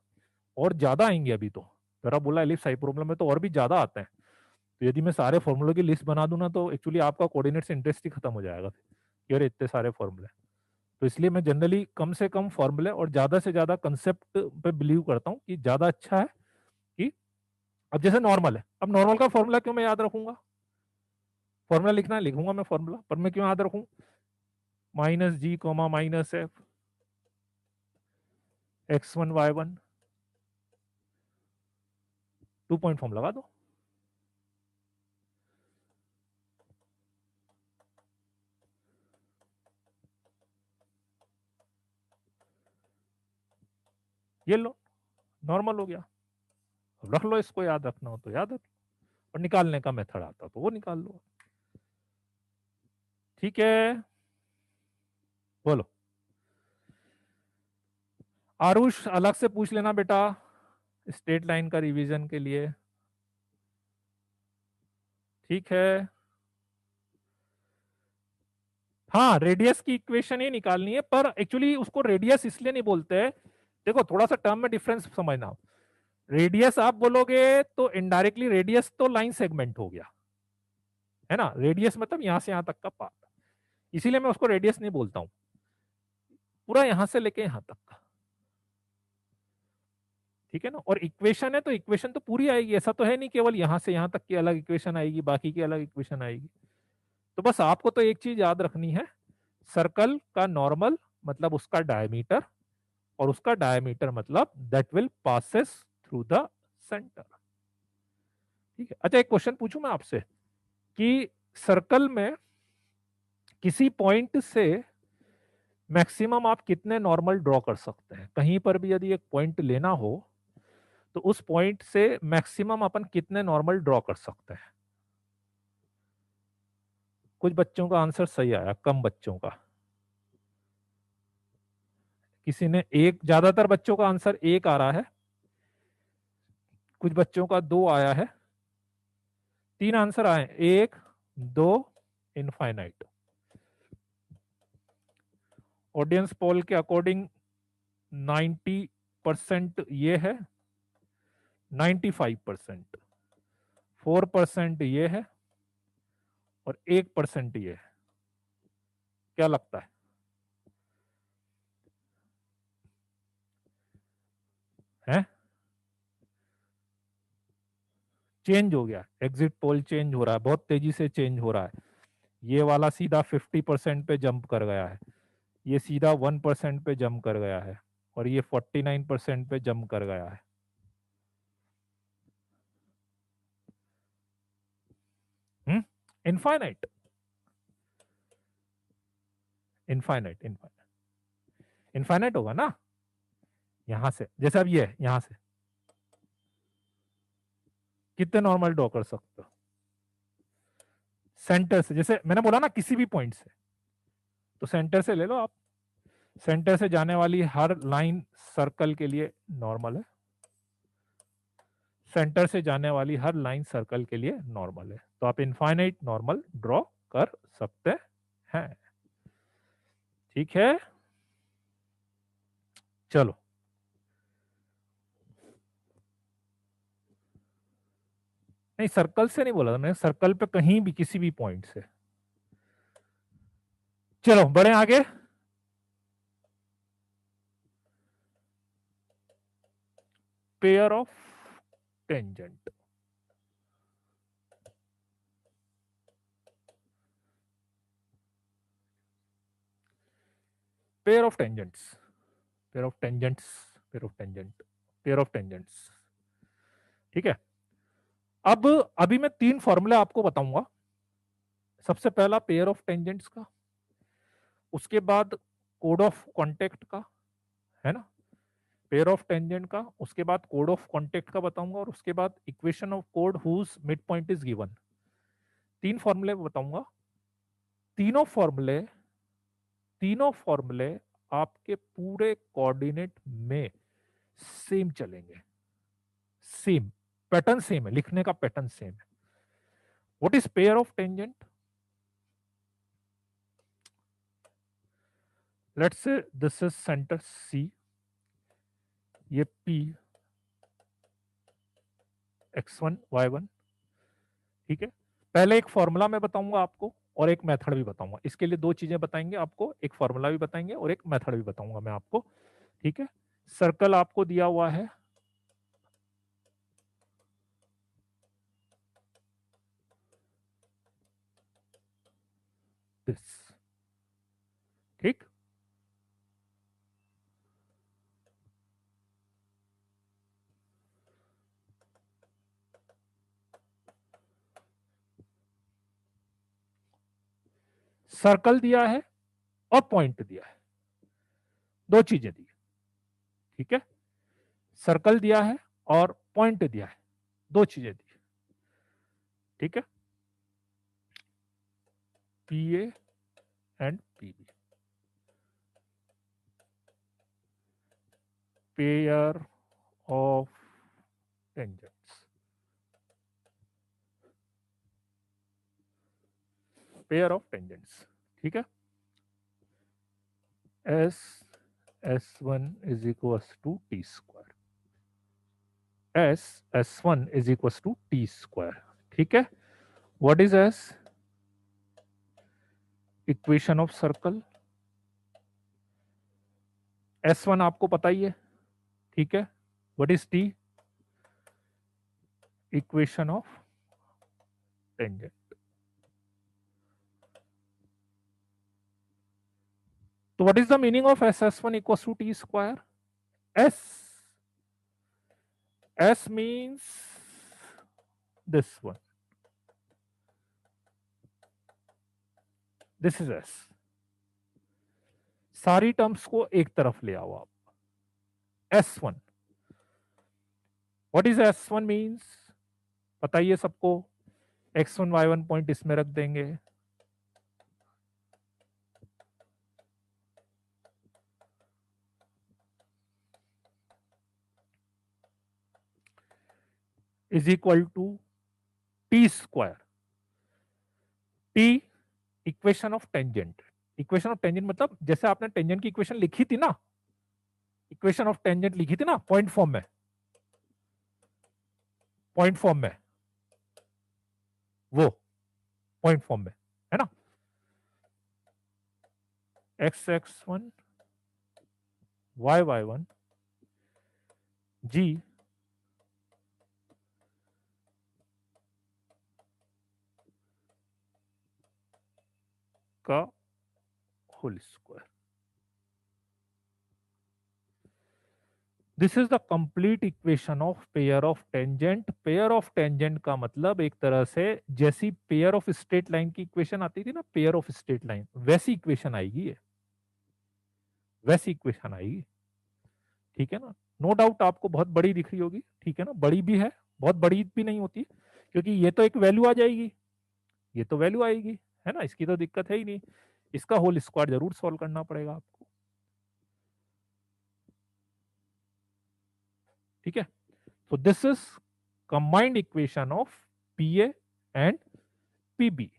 और ज्यादा आएंगे अभी तो, पैराबोला एलिप्स हाइपरबोला में तो और भी ज्यादा आते हैं। तो यदि मैं सारे फॉर्मूलों की लिस्ट बना दूं ना तो एक्चुअली आपका कोऑर्डिनेट से इंटरेस्ट ही खत्म हो जाएगा कि अरे इतने सारे फॉर्मूले। तो इसलिए मैं जनरली कम से कम फॉर्मूले और ज्यादा से ज्यादा कंसेप्ट पे बिलीव करता हूँ कि ज्यादा अच्छा है कि अब जैसे नॉर्मल है, अब नॉर्मल का फॉर्मूला क्यों मैं याद रखूंगा? फॉर्मूला लिखना है लिखूंगा मैं फॉर्मूला, पर मैं क्यों याद रखूं? -g, -f x1 y1, 2 point form लगा दो। ये लो, नॉर्मल हो गया। अब रख लो, इसको याद रखना हो तो याद रख लो, और निकालने का मेथड आता तो वो निकाल लो। ठीक है, बोलो। आरुष अलग से पूछ लेना बेटा स्ट्रेट लाइन का रिवीजन के लिए। ठीक है, हाँ रेडियस की इक्वेशन ही निकालनी है, पर एक्चुअली उसको रेडियस इसलिए नहीं बोलते हैं। देखो थोड़ा सा टर्म में डिफरेंस समझना। रेडियस आप बोलोगे तो इनडायरेक्टली रेडियस तो लाइन सेगमेंट हो गया, है ना। रेडियस मतलब यहां से यहां तक का पार्ट, इसीलिए मैं उसको रेडियस नहीं बोलता हूं, पूरा यहां से लेके यहां तक का। ठीक है ना। और इक्वेशन है तो इक्वेशन तो पूरी आएगी, ऐसा तो है नहीं केवल यहां से यहां तक की अलग इक्वेशन आएगी बाकी की अलग इक्वेशन आएगी। तो बस आपको तो एक चीज याद रखनी है, सर्कल का नॉर्मल मतलब उसका डायमीटर, और उसका डायमीटर मतलब that will passes through the centre. ठीक है। अच्छा एक क्वेश्चन पूछूं मैं आपसे कि सर्कल में किसी पॉइंट से मैक्सिमम आप कितने नॉर्मल ड्रॉ कर सकते हैं? कहीं पर भी यदि एक पॉइंट लेना हो तो उस पॉइंट से मैक्सिमम अपन कितने नॉर्मल ड्रॉ कर सकते हैं? कुछ बच्चों का आंसर सही आया, कम बच्चों का। किसी ने एक, ज्यादातर बच्चों का आंसर एक आ रहा है, कुछ बच्चों का दो आया है। तीन आंसर आए, एक, दो, इनफाइनाइट। ऑडियंस पोल के अकॉर्डिंग 90% ये है, 95%, 4% ये है, और 1% ये है। क्या लगता है? चेंज हो गया, एग्जिट पोल चेंज हो रहा है, बहुत तेजी से चेंज हो रहा है। ये वाला सीधा 50% पे जंप कर गया है, ये सीधा 1% पे जंप कर गया है, और ये 49% पे जंप कर गया है। इनफाइनाइट, इनफाइनाइट, इनफाइनाइट, इनफाइनाइट होगा ना। यहां से जैसे अब ये है, यहां से कितने नॉर्मल ड्रॉ कर सकते हो? सेंटर से, जैसे मैंने बोला ना किसी भी पॉइंट से, तो सेंटर से ले लो आप। सेंटर से जाने वाली हर लाइन सर्कल के लिए नॉर्मल है, सेंटर से जाने वाली हर लाइन सर्कल के लिए नॉर्मल है, तो आप इनफाइनाइट नॉर्मल ड्रॉ कर सकते हैं। ठीक है, चलो। नहीं सर्कल से नहीं बोला था मैंने, सर्कल पे कहीं भी किसी भी पॉइंट से। चलो बढ़े आगे। Pair of tangent, pair of tangents, pair of tangents, pair of tangent, pair of tangents. ठीक है। अब अभी मैं तीन फॉर्मूले आपको बताऊंगा। सबसे पहला पेयर ऑफ टेंजेंट्स का, उसके बाद कोड ऑफ कॉन्टेक्ट का, है ना, पेयर ऑफ टेंजेंट का, उसके बाद कोड ऑफ कॉन्टेक्ट का बताऊंगा, और उसके बाद इक्वेशन ऑफ कोड whose mid point is given. तीन फॉर्मूले बताऊंगा। तीनों फॉर्मूले, तीनों फॉर्मूले आपके पूरे कोऑर्डिनेट में सेम चलेंगे, सेम पैटर्न, सेम है, लिखने का पैटर्न सेम है। What is pair of tangent? Let's say this is centre C, ये P, x1 y1। ठीक है, पहले एक फॉर्मूला मैं बताऊंगा आपको और एक मेथड भी बताऊंगा। इसके लिए दो चीजें बताएंगे आपको, एक फॉर्मूला भी बताएंगे और एक मेथड भी बताऊंगा मैं आपको। ठीक है, सर्कल आपको दिया हुआ है, दिस। ठीक, सर्कल दिया है और पॉइंट दिया है, दो चीजें दी। ठीक है, सर्कल दिया है और पॉइंट दिया है, दो चीजें दी। ठीक है, P A and P B, pair of tangents, pair of tangents. ठीक है, S S1 is equals to t square, S1 is equals to t square। ठीक है, what is S? Equation of circle. S1 आपको पता ही है। ठीक है, what is t? Equation of tangent. तो what is the meaning of S1 equals to t square? S means this one, this is S। सारी terms को एक तरफ ले आओ आप। S1, what is S1 means? पता ही है सबको, x1 y1 पॉइंट इसमें रख देंगे, is equal to T square. T equation of tangent. Equation of tangent मतलब जैसे आपने टेंजेंट की इक्वेशन लिखी थी ना, इक्वेशन ऑफ टेंजेंट लिखी थी ना पॉइंट फॉर्म में, पॉइंट फॉर्म में, वो पॉइंट फॉर्म में है ना, x1 y1 g का whole square. This is the complete equation of pair of tangent. Pair of tangent का मतलब एक तरह से जैसी पेयर ऑफ स्ट्रेट लाइन की इक्वेशन आती थी ना, पेयर ऑफ स्ट्रेट लाइन, वैसी इक्वेशन आएगी ये, वैसी इक्वेशन आएगी। ठीक है ना, नो डाउट आपको बहुत बड़ी दिख रही होगी। ठीक है ना, बड़ी भी है, बहुत बड़ी भी नहीं होती, क्योंकि ये तो एक वैल्यू आ जाएगी, ये तो वैल्यू आएगी, है ना, इसकी तो दिक्कत है ही नहीं। इसका होल स्क्वायर जरूर सॉल्व करना पड़ेगा आपको। ठीक है, so this is combined equation of PA and PB,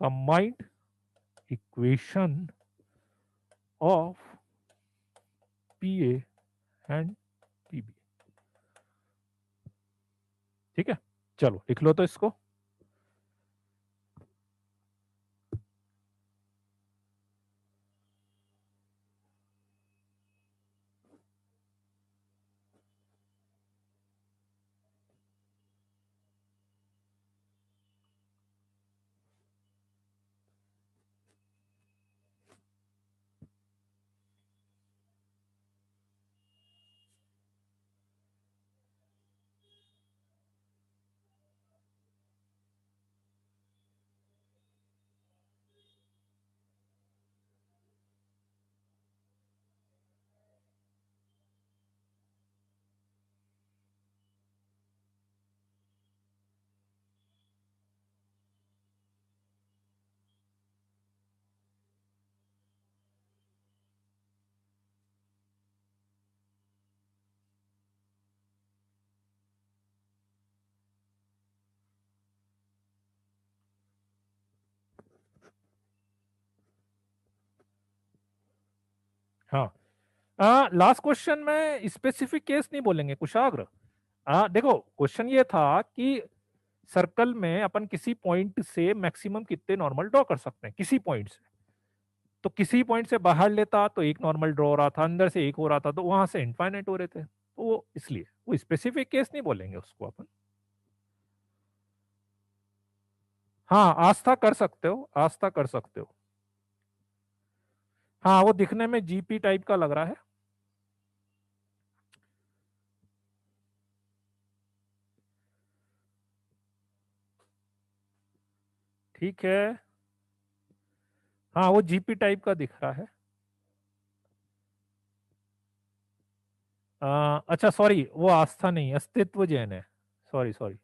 combined equation of PA and PB। ठीक है, चलो लिख लो तो इसको। हाँ, लास्ट क्वेश्चन में स्पेसिफिक केस नहीं बोलेंगे कुशाग्र, देखो क्वेश्चन ये था कि सर्कल में अपन किसी पॉइंट से मैक्सिमम कितने नॉर्मल ड्रॉ कर सकते हैं, किसी पॉइंट से। तो किसी पॉइंट से बाहर लेता तो एक नॉर्मल ड्रॉ हो रहा था, अंदर से एक हो रहा था, तो वहां से इनफाइनाइट हो रहे थे। तो वो इसलिए वो स्पेसिफिक केस नहीं बोलेंगे उसको अपन। हाँ आस्था कर सकते हो, आस्था कर सकते हो। हाँ वो दिखने में जीपी टाइप का लग रहा है। ठीक है। हाँ वो जीपी टाइप का दिख रहा है। अच्छा सॉरी, वो आस्था नहीं, अस्तित्व जैन है। सॉरी सॉरी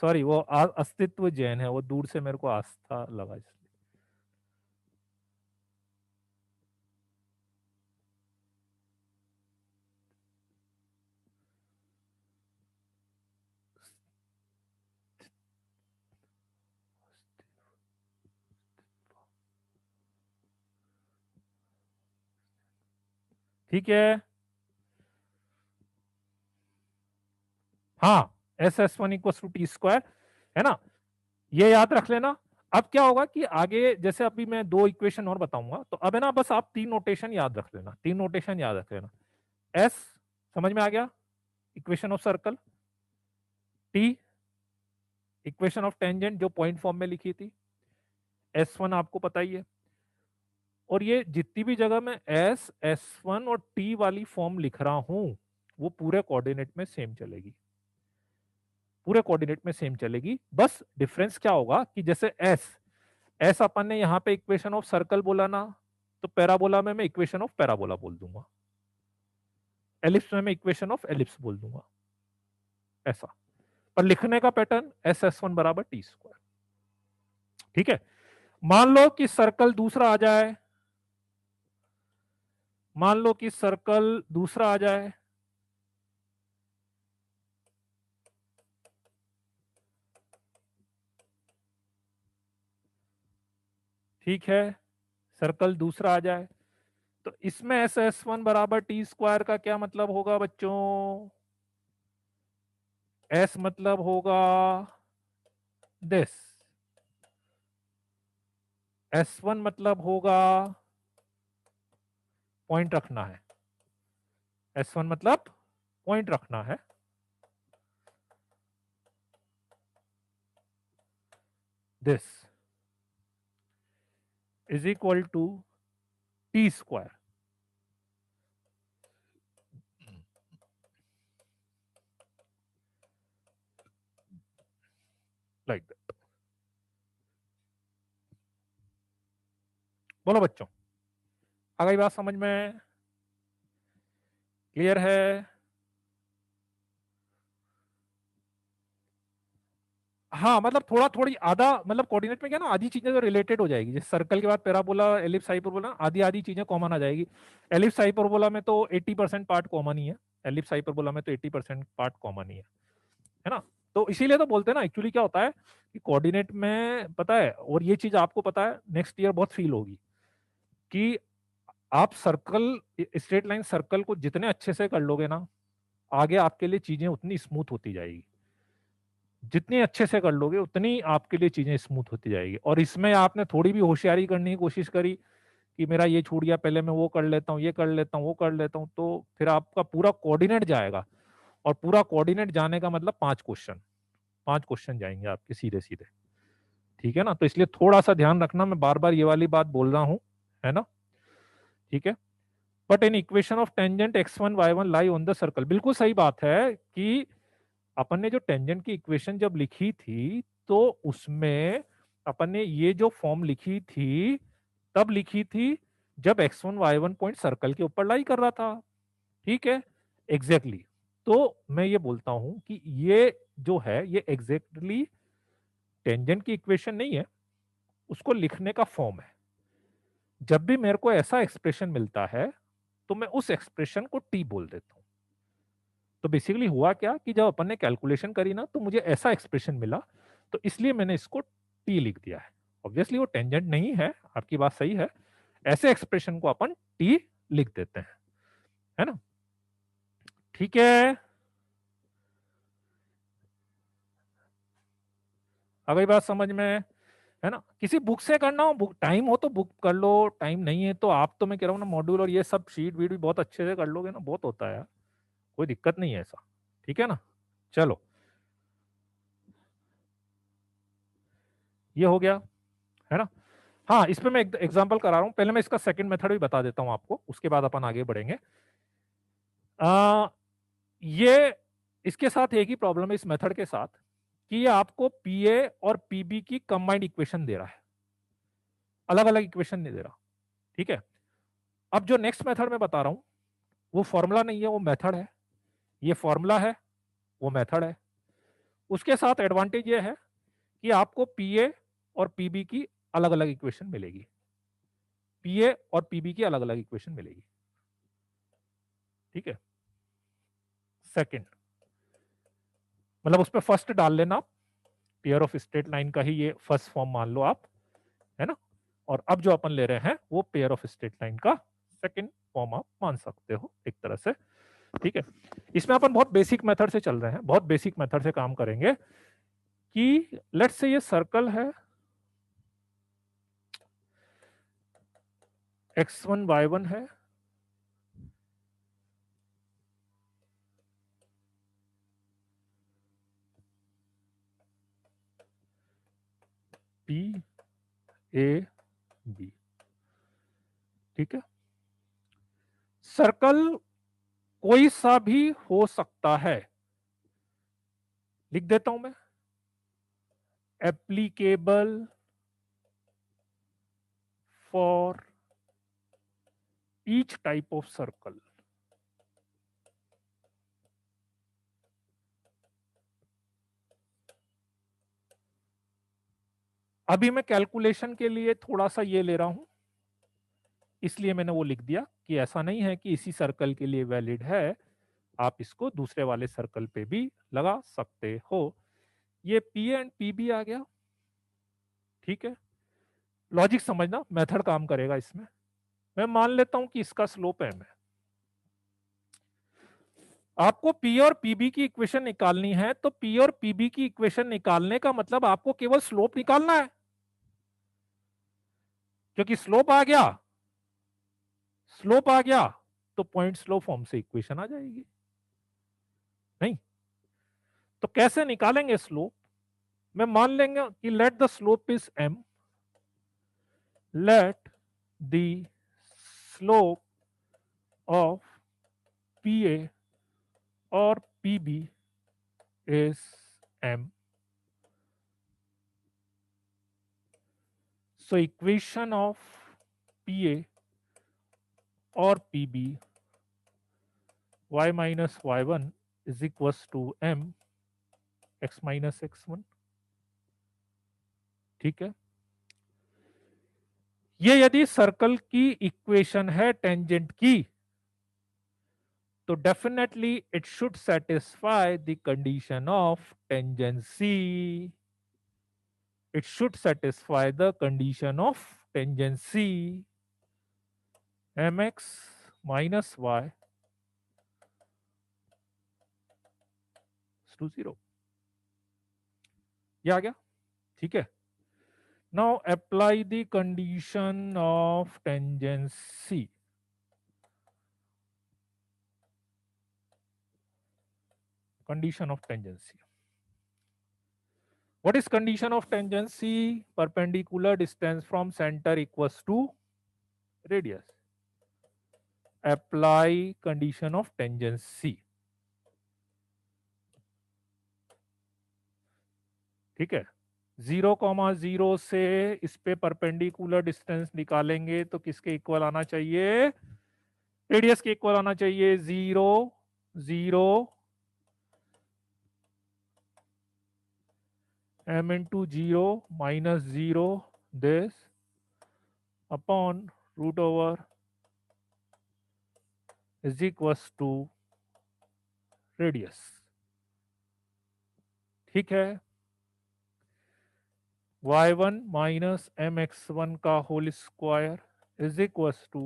सॉरी, वो अस्तित्व जैन है, वो दूर से मेरे को आस्था लगा इसलिए। ठीक है। हाँ S((1)=T², है ना, ये याद रख लेना। अब क्या होगा कि आगे जैसे अभी मैं दो इक्वेशन और बताऊंगा, तो अब है ना बस आप तीन नोटेशन याद रख लेना, तीन नोटेशन याद रख लेना। एस समझ में आ गया, equation of circle. T equation of tangent जो पॉइंट फॉर्म में लिखी थी। S1 आपको पता ही है। और ये जितनी भी जगह मैं S((S1) और T वाली फॉर्म लिख रहा हूं, वो पूरे कोऑर्डिनेट में सेम चलेगी, पूरे कोऑर्डिनेट में सेम चलेगी। बस डिफरेंस क्या होगा कि जैसे एस एस अपन ने यहाँ पे इक्वेशन ऑफ सर्कल बोला ना, तो पैराबोला में मैं इक्वेशन ऑफ पैराबोला बोल दूंगा, एलिप्स में मैं इक्वेशन ऑफ एलिप्स बोल दूंगा, ऐसा। पर लिखने का पैटर्न S((1)=T²। ठीक है। मान लो कि सर्कल दूसरा आ जाए, मान लो कि सर्कल दूसरा आ जाए। ठीक है, सर्कल दूसरा आ जाए, तो इसमें S((1)=T² का क्या मतलब होगा बच्चों? एस मतलब होगा दिस, S1 मतलब होगा, पॉइंट रखना है, S1 मतलब पॉइंट रखना है, दिस =T², लाइक दैट। बोलो बच्चों, आ गई बात समझ में? क्लियर है? हाँ मतलब थोड़ा थोड़ी आधा, मतलब कोऑर्डिनेट में क्या ना, आधी चीजें तो रिलेटेड हो जाएगी, जैसे सर्कल के बाद पैराबोला एलिप्स हाइपरबोला, आधी आधी चीजें कॉमन आ जाएगी। एलिप्स हाइपरबोला में तो 80% पार्ट कॉमन ही है, एलिप्स हाइपरबोला में तो 80% पार्ट कॉमन ही है ना। तो इसीलिए तो बोलते हैं ना, एक्चुअली क्या होता है कि कोऑर्डिनेट में पता है, और ये चीज आपको पता है नेक्स्ट ईयर बहुत फील होगी, कि आप सर्कल, स्ट्रेट लाइन सर्कल को जितने अच्छे से कर लोगे ना, आगे आपके लिए चीजें उतनी स्मूथ होती जाएगी, जितनी अच्छे से कर लोगे उतनी आपके लिए चीजें स्मूथ होती जाएगी। और इसमें आपने थोड़ी भी होशियारी करने की कोशिश करी कि मेरा ये छूट गया, पहले मैं वो कर लेता हूँ, ये कर लेता हूँ, वो कर लेता हूँ, तो फिर आपका पूरा कोऑर्डिनेट जाएगा। और पूरा कोऑर्डिनेट जाने का मतलब पांच क्वेश्चन जाएंगे आपके सीधे सीधे। ठीक है ना, तो इसलिए थोड़ा सा ध्यान रखना, मैं बार बार ये वाली बात बोल रहा हूँ, है ना। ठीक है। But in equation of tangent x1 y1 lie on the circle, बिल्कुल सही बात है कि अपन ने जो टेंजेंट की इक्वेशन जब लिखी थी, तो उसमें अपन ने ये जो फॉर्म लिखी थी, तब लिखी थी जब x1 y1 पॉइंट सर्कल के ऊपर लाई कर रहा था। ठीक है, एग्जैक्टली exactly. तो मैं ये बोलता हूं कि ये जो है ये एग्जैक्टली टेंजेंट की इक्वेशन नहीं है, उसको लिखने का फॉर्म है। जब भी मेरे को ऐसा एक्सप्रेशन मिलता है, तो मैं उस एक्सप्रेशन को टी बोल देता हूं। तो बेसिकली हुआ क्या कि जब अपन ने कैलकुलेशन करी ना, तो मुझे ऐसा एक्सप्रेशन मिला, तो इसलिए मैंने इसको टी लिख दिया है। ऑब्वियसली वो टेंजेंट नहीं है, आपकी बात सही है, ऐसे एक्सप्रेशन को अपन टी लिख देते हैं, है ना। ठीक है, आ गई बात समझ में, है ना। किसी बुक से करना हो, बुक टाइम हो तो बुक कर लो, टाइम नहीं है तो आप, तो मैं कह रहा हूँ ना मॉड्यूल और ये सब शीट वीट भी बहुत अच्छे से कर लोगे ना, बहुत होता है यार, कोई दिक्कत नहीं है ऐसा। ठीक है ना, चलो ये हो गया, है ना। हाँ, इस पे मैं एक एग्जांपल करा रहा हूँ, पहले मैं इसका सेकंड मेथड भी बता देता हूँ आपको, उसके बाद अपन आगे बढ़ेंगे। आ, ये इसके साथ एक ही प्रॉब्लम है इस मेथड के साथ, कि ये आपको पीए और पीबी की कंबाइंड इक्वेशन दे रहा है, अलग अलग इक्वेशन नहीं दे रहा। ठीक है, अब जो नेक्स्ट मेथड मैं बता रहा हूं वो फॉर्मूला नहीं है, वो मेथड है। ये फॉर्मूला है, वो मेथड है। उसके साथ एडवांटेज ये है कि आपको पीए और पीबी की अलग अलग इक्वेशन मिलेगी, पीए और पीबी की अलग अलग इक्वेशन मिलेगी। ठीक है, सेकंड मतलब उस पर फर्स्ट डाल लेना, पेयर ऑफ स्ट्रेट लाइन का ही ये फर्स्ट फॉर्म मान लो आप, है ना। और अब जो अपन ले रहे हैं वो पेयर ऑफ स्ट्रेट लाइन का सेकंड फॉर्म आप मान सकते हो एक तरह से। ठीक है, इसमें अपन बहुत बेसिक मेथड से चल रहे हैं, बहुत बेसिक मेथड से काम करेंगे कि लेट्स से ये सर्कल है, x1 y1 है, p a b। ठीक है, सर्कल कोई सा भी हो सकता है, लिख देता हूं मैं, applicable for each type of circle. अभी मैं कैलकुलेशन के लिए थोड़ा सा ये ले रहा हूं, इसलिए मैंने वो लिख दिया कि ऐसा नहीं है कि इसी सर्कल के लिए वैलिड है, आप इसको दूसरे वाले सर्कल पे भी लगा सकते हो। ये पी एंड पी भी आ गया। ठीक है, लॉजिक समझना, मेथड काम करेगा इसमें। मैं मान लेता हूं कि इसका स्लोप m है, आपको पी और पीबी की इक्वेशन निकालनी है, तो पी और पीबी की इक्वेशन निकालने का मतलब आपको केवल स्लोप निकालना है, क्योंकि स्लोप आ गया तो पॉइंट स्लोप फॉर्म से इक्वेशन आ जाएगी। नहीं तो कैसे निकालेंगे स्लोप, मैं मान लेंगे कि let the slope is m, let the slope of pa और pb is m, so equation of pa or pb y minus y1 is equals to m x minus x1। ठीक है, ये यदि सर्कल की इक्वेशन है tangent की, तो definitely it should satisfy the condition of tangency, it should satisfy the condition of tangency mx minus y is to 0। ये आ गया। ठीक है, now apply the condition of tangency, condition of tangency, what is condition of tangency, perpendicular distance from center equals to radius, apply condition of tangency। ठीक है, 0,0 से इस पे perpendicular distance निकालेंगे तो किसके इक्वल आना चाहिए, रेडियस के इक्वल आना चाहिए, 0 0 m into 0 minus 0 this upon root over is equals to radius. ठीक है, y1 minus M x one का whole square is equals to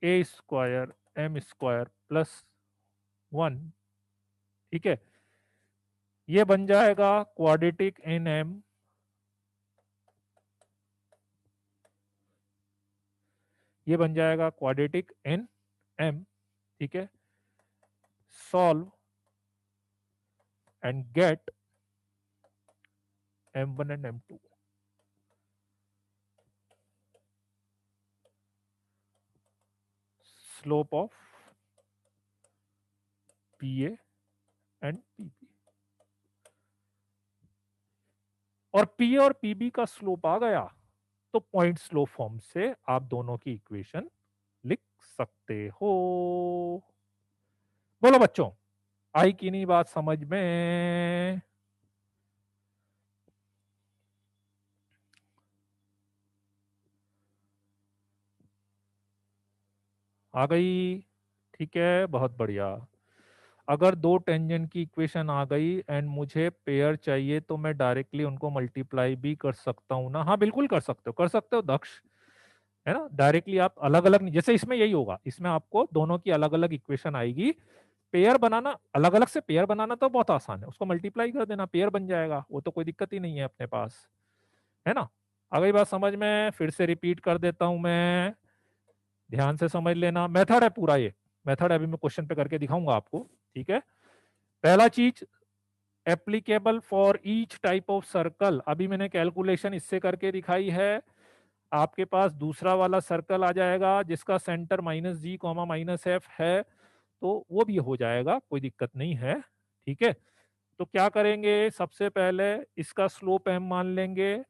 A square M square plus 1, ठीक है। ये बन जाएगा क्वाड्रेटिक इन एम, ये बन जाएगा क्वाड्रेटिक इन एम, ठीक है। Solve and get M1 and M2। Slope of PA and PB, और P और PB का स्लोप आ गया तो पॉइंट स्लोप फॉर्म से आप दोनों की इक्वेशन लिख सकते हो। बोलो बच्चों, आई कि नहीं बात समझ में? आ गई, ठीक है, बहुत बढ़िया। अगर दो टेंजेंट की इक्वेशन आ गई एंड मुझे पेयर चाहिए तो मैं डायरेक्टली उनको मल्टीप्लाई भी कर सकता हूं ना? हाँ बिल्कुल कर सकते हो दक्ष, है ना। डायरेक्टली आप अलग अलग, जैसे इसमें यही होगा, इसमें आपको दोनों की अलग अलग इक्वेशन आएगी। पेयर बनाना, अलग अलग से पेयर बनाना तो बहुत आसान है, उसको मल्टीप्लाई कर देना, पेयर बन जाएगा, वो तो कोई दिक्कत ही नहीं है अपने पास, है ना। आ गई बात समझ में? फिर से रिपीट कर देता हूं मैं, ध्यान से समझ लेना। मेथड है पूरा ये, मेथड अभी मैं क्वेश्चन पे करके दिखाऊंगा आपको, ठीक है। पहला चीज, applicable for each type of circle, अभी मैंने कैलकुलेशन इससे करके दिखाई है। आपके पास दूसरा वाला सर्कल आ जाएगा जिसका सेंटर -G, -F है, तो वो भी हो जाएगा, कोई दिक्कत नहीं है, ठीक है। तो क्या करेंगे, सबसे पहले इसका स्लोप m मान लेंगे।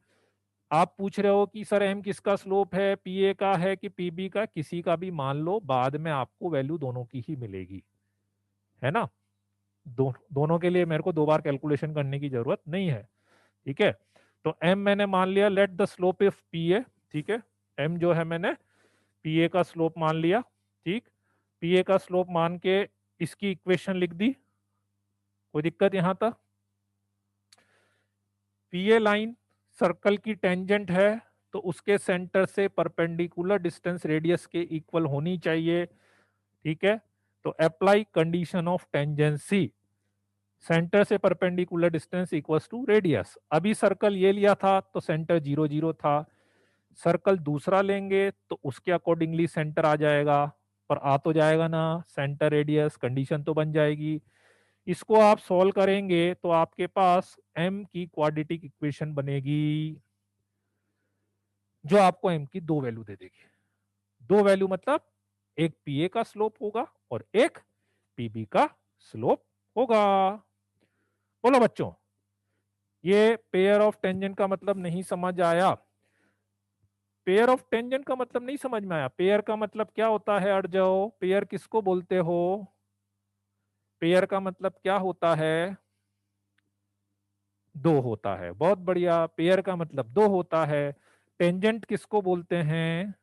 आप पूछ रहे हो कि सर m किसका स्लोप है, पीए का है कि पीबी का? किसी का भी मान लो, बाद में आपको वैल्यू दोनों की ही मिलेगी, है ना। दोनों के लिए मेरे को दो बार कैलकुलेशन करने की जरूरत नहीं है, ठीक है। तो m मैंने मान लिया, लेट द स्लोप ऑफ पीए, ठीक है। m जो है मैंने पीए का स्लोप मान लिया, ठीक। पीए का स्लोप मान के इसकी इक्वेशन लिख दी, कोई दिक्कत यहां तक? पीए लाइन सर्कल की टेंजेंट है, तो उसके सेंटर से परपेंडिकुलर डिस्टेंस रेडियस के इक्वल होनी चाहिए, ठीक है। तो apply condition of tangency, centre से perpendicular distance equals to radius. अभी सर्कल ये लिया था तो सेंटर 0 0 था, सर्कल दूसरा लेंगे तो उसके अकॉर्डिंगली सेंटर आ जाएगा, पर आ तो जाएगा ना, सेंटर रेडियस कंडीशन तो बन जाएगी। इसको आप सॉल्व करेंगे तो आपके पास m की क्वाड्रेटिक इक्वेशन बनेगी, जो आपको m की दो वैल्यू दे देगी। दो वैल्यू मतलब एक पीए का स्लोप होगा और एक पीबी का स्लोप होगा। बोलो बच्चों, ये पेयर ऑफ टेंजेंट का मतलब नहीं समझ आया? पेयर ऑफ टेंजेंट का मतलब नहीं समझ में आया? पेयर का मतलब क्या होता है? अट जाओ, पेयर किसको बोलते हो? पेयर का मतलब क्या होता है? दो होता है, बहुत बढ़िया, पेयर का मतलब दो होता है। टेंजेंट किसको बोलते हैं?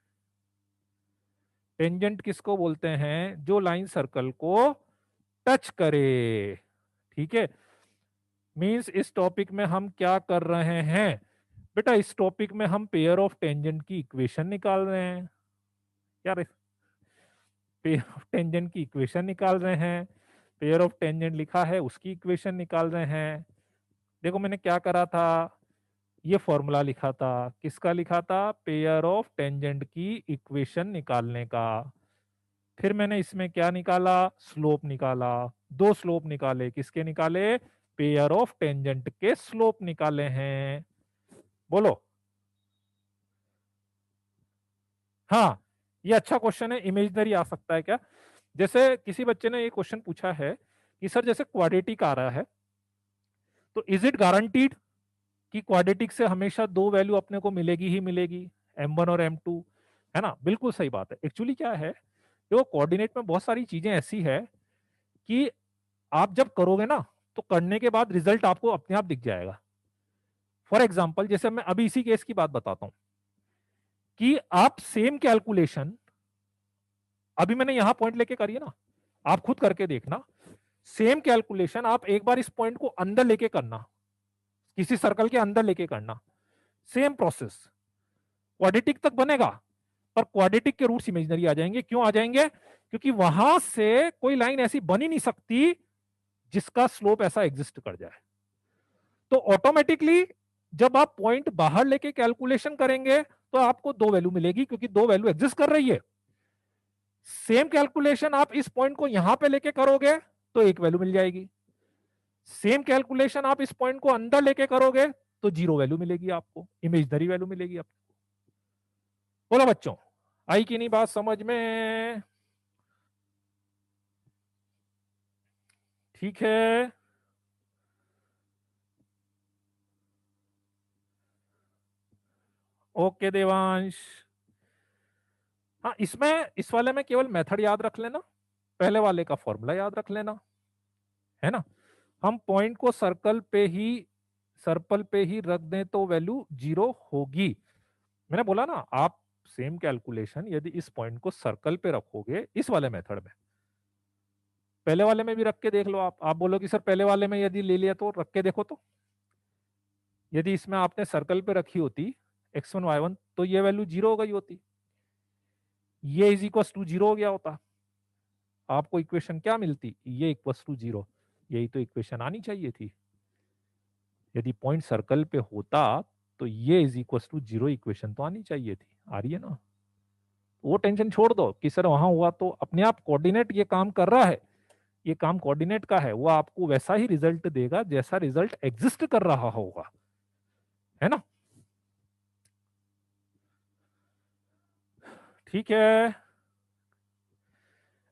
टेंजेंट किसको बोलते हैं? जो लाइन सर्कल को टच करे, ठीक है। मींस इस टॉपिक में हम क्या कर रहे हैं बेटा? इस टॉपिक में हम पेयर ऑफ टेंजेंट की इक्वेशन निकाल रहे हैं यार, पेयर ऑफ टेंजेंट की इक्वेशन निकाल रहे हैं। पेयर ऑफ टेंजेंट लिखा है उसकी इक्वेशन निकाल रहे हैं। देखो मैंने क्या करा था, ये फॉर्मूला लिखा था, किसका लिखा था? पेयर ऑफ टेंजेंट की इक्वेशन निकालने का। फिर मैंने इसमें क्या निकाला? स्लोप निकाला। दो स्लोप निकाले, किसके निकाले? पेयर ऑफ टेंजेंट के स्लोप निकाले हैं। बोलो। हाँ, ये अच्छा क्वेश्चन है, इमेजनरी आ सकता है क्या? जैसे किसी बच्चे ने ये क्वेश्चन पूछा है कि सर जैसे क्वाड्रेटिक आ रहा है, तो इज इट गारंटीड कि क्वाड्रेटिक से हमेशा दो वैल्यू अपने को मिलेगी ही मिलेगी, m1 और m2? है ना, बिल्कुल सही बात है। एक्चुअली क्या है, जो कोऑर्डिनेट में बहुत सारी चीजें ऐसी है कि आप जब करोगे ना, तो करने के बाद रिजल्ट आपको अपने आप दिख जाएगा। फॉर एग्जाम्पल, जैसे मैं अभी इसी केस की बात बताता हूं कि आप सेम कैलकुलेशन, अभी मैंने यहां पॉइंट लेके करी है ना, आप खुद करके देखना। सेम कैलकुलेशन आप एक बार इस पॉइंट को अंदर लेके करना, किसी सर्कल के अंदर लेके करना, सेम प्रोसेस, क्वाड्रेटिक तक बनेगा, पर क्वाड्रेटिक के रूट्स इमेजिनरी आ जाएंगे। क्यों आ जाएंगे? क्योंकि वहां से कोई लाइन ऐसी बन ही नहीं सकती जिसका स्लोप ऐसा एग्जिस्ट कर जाए। तो ऑटोमेटिकली जब आप पॉइंट बाहर लेके कैलकुलेशन करेंगे तो आपको दो वैल्यू मिलेगी, क्योंकि दो वैल्यू एग्जिस्ट कर रही है। सेम कैलकुलेशन आप इस पॉइंट को यहां पे लेके करोगे तो एक वैल्यू मिल जाएगी। सेम कैलकुलेशन आप इस पॉइंट को अंदर लेके करोगे तो जीरो वैल्यू मिलेगी, आपको इमेजनरी वैल्यू मिलेगी आपको। बोलो बच्चों, आई कि नहीं बात समझ में? ठीक है। ओके देवांश। हाँ, इसमें इस वाले में केवल मेथड याद रख लेना, पहले वाले का फॉर्मूला याद रख लेना, है ना। हम पॉइंट को सर्कल पे ही रख दें तो वैल्यू जीरो होगी। मैंने बोला ना, आप सेम कैलकुलेशन यदि इस पॉइंट को सर्कल पे रखोगे इस वाले मेथड में, पहले वाले में भी रख के देख लो। आप बोलो कि सर पहले वाले में यदि ले लिया तो रख के देखो, तो यदि इसमें आपने सर्कल पे रखी होती x1 y1 तो ये वैल्यू जीरो हो गई होती, ये इज इक्वल टू जीरो हो गया होता। आपको इक्वेशन क्या मिलती? ये इक्वल टू जीरो। यही तो इक्वेशन आनी चाहिए थी। यदि पॉइंट सर्कल पे होता तो ये is equal to zero equation तो आनी चाहिए थी। आ रही है ना? वो टेंशन छोड़ दो कि सर वहां हुआ, तो अपने आप कोऑर्डिनेट ये काम कर रहा है, ये काम कोऑर्डिनेट का है, वो आपको वैसा ही रिजल्ट देगा जैसा रिजल्ट एग्जिस्ट कर रहा होगा, है ना। ठीक है।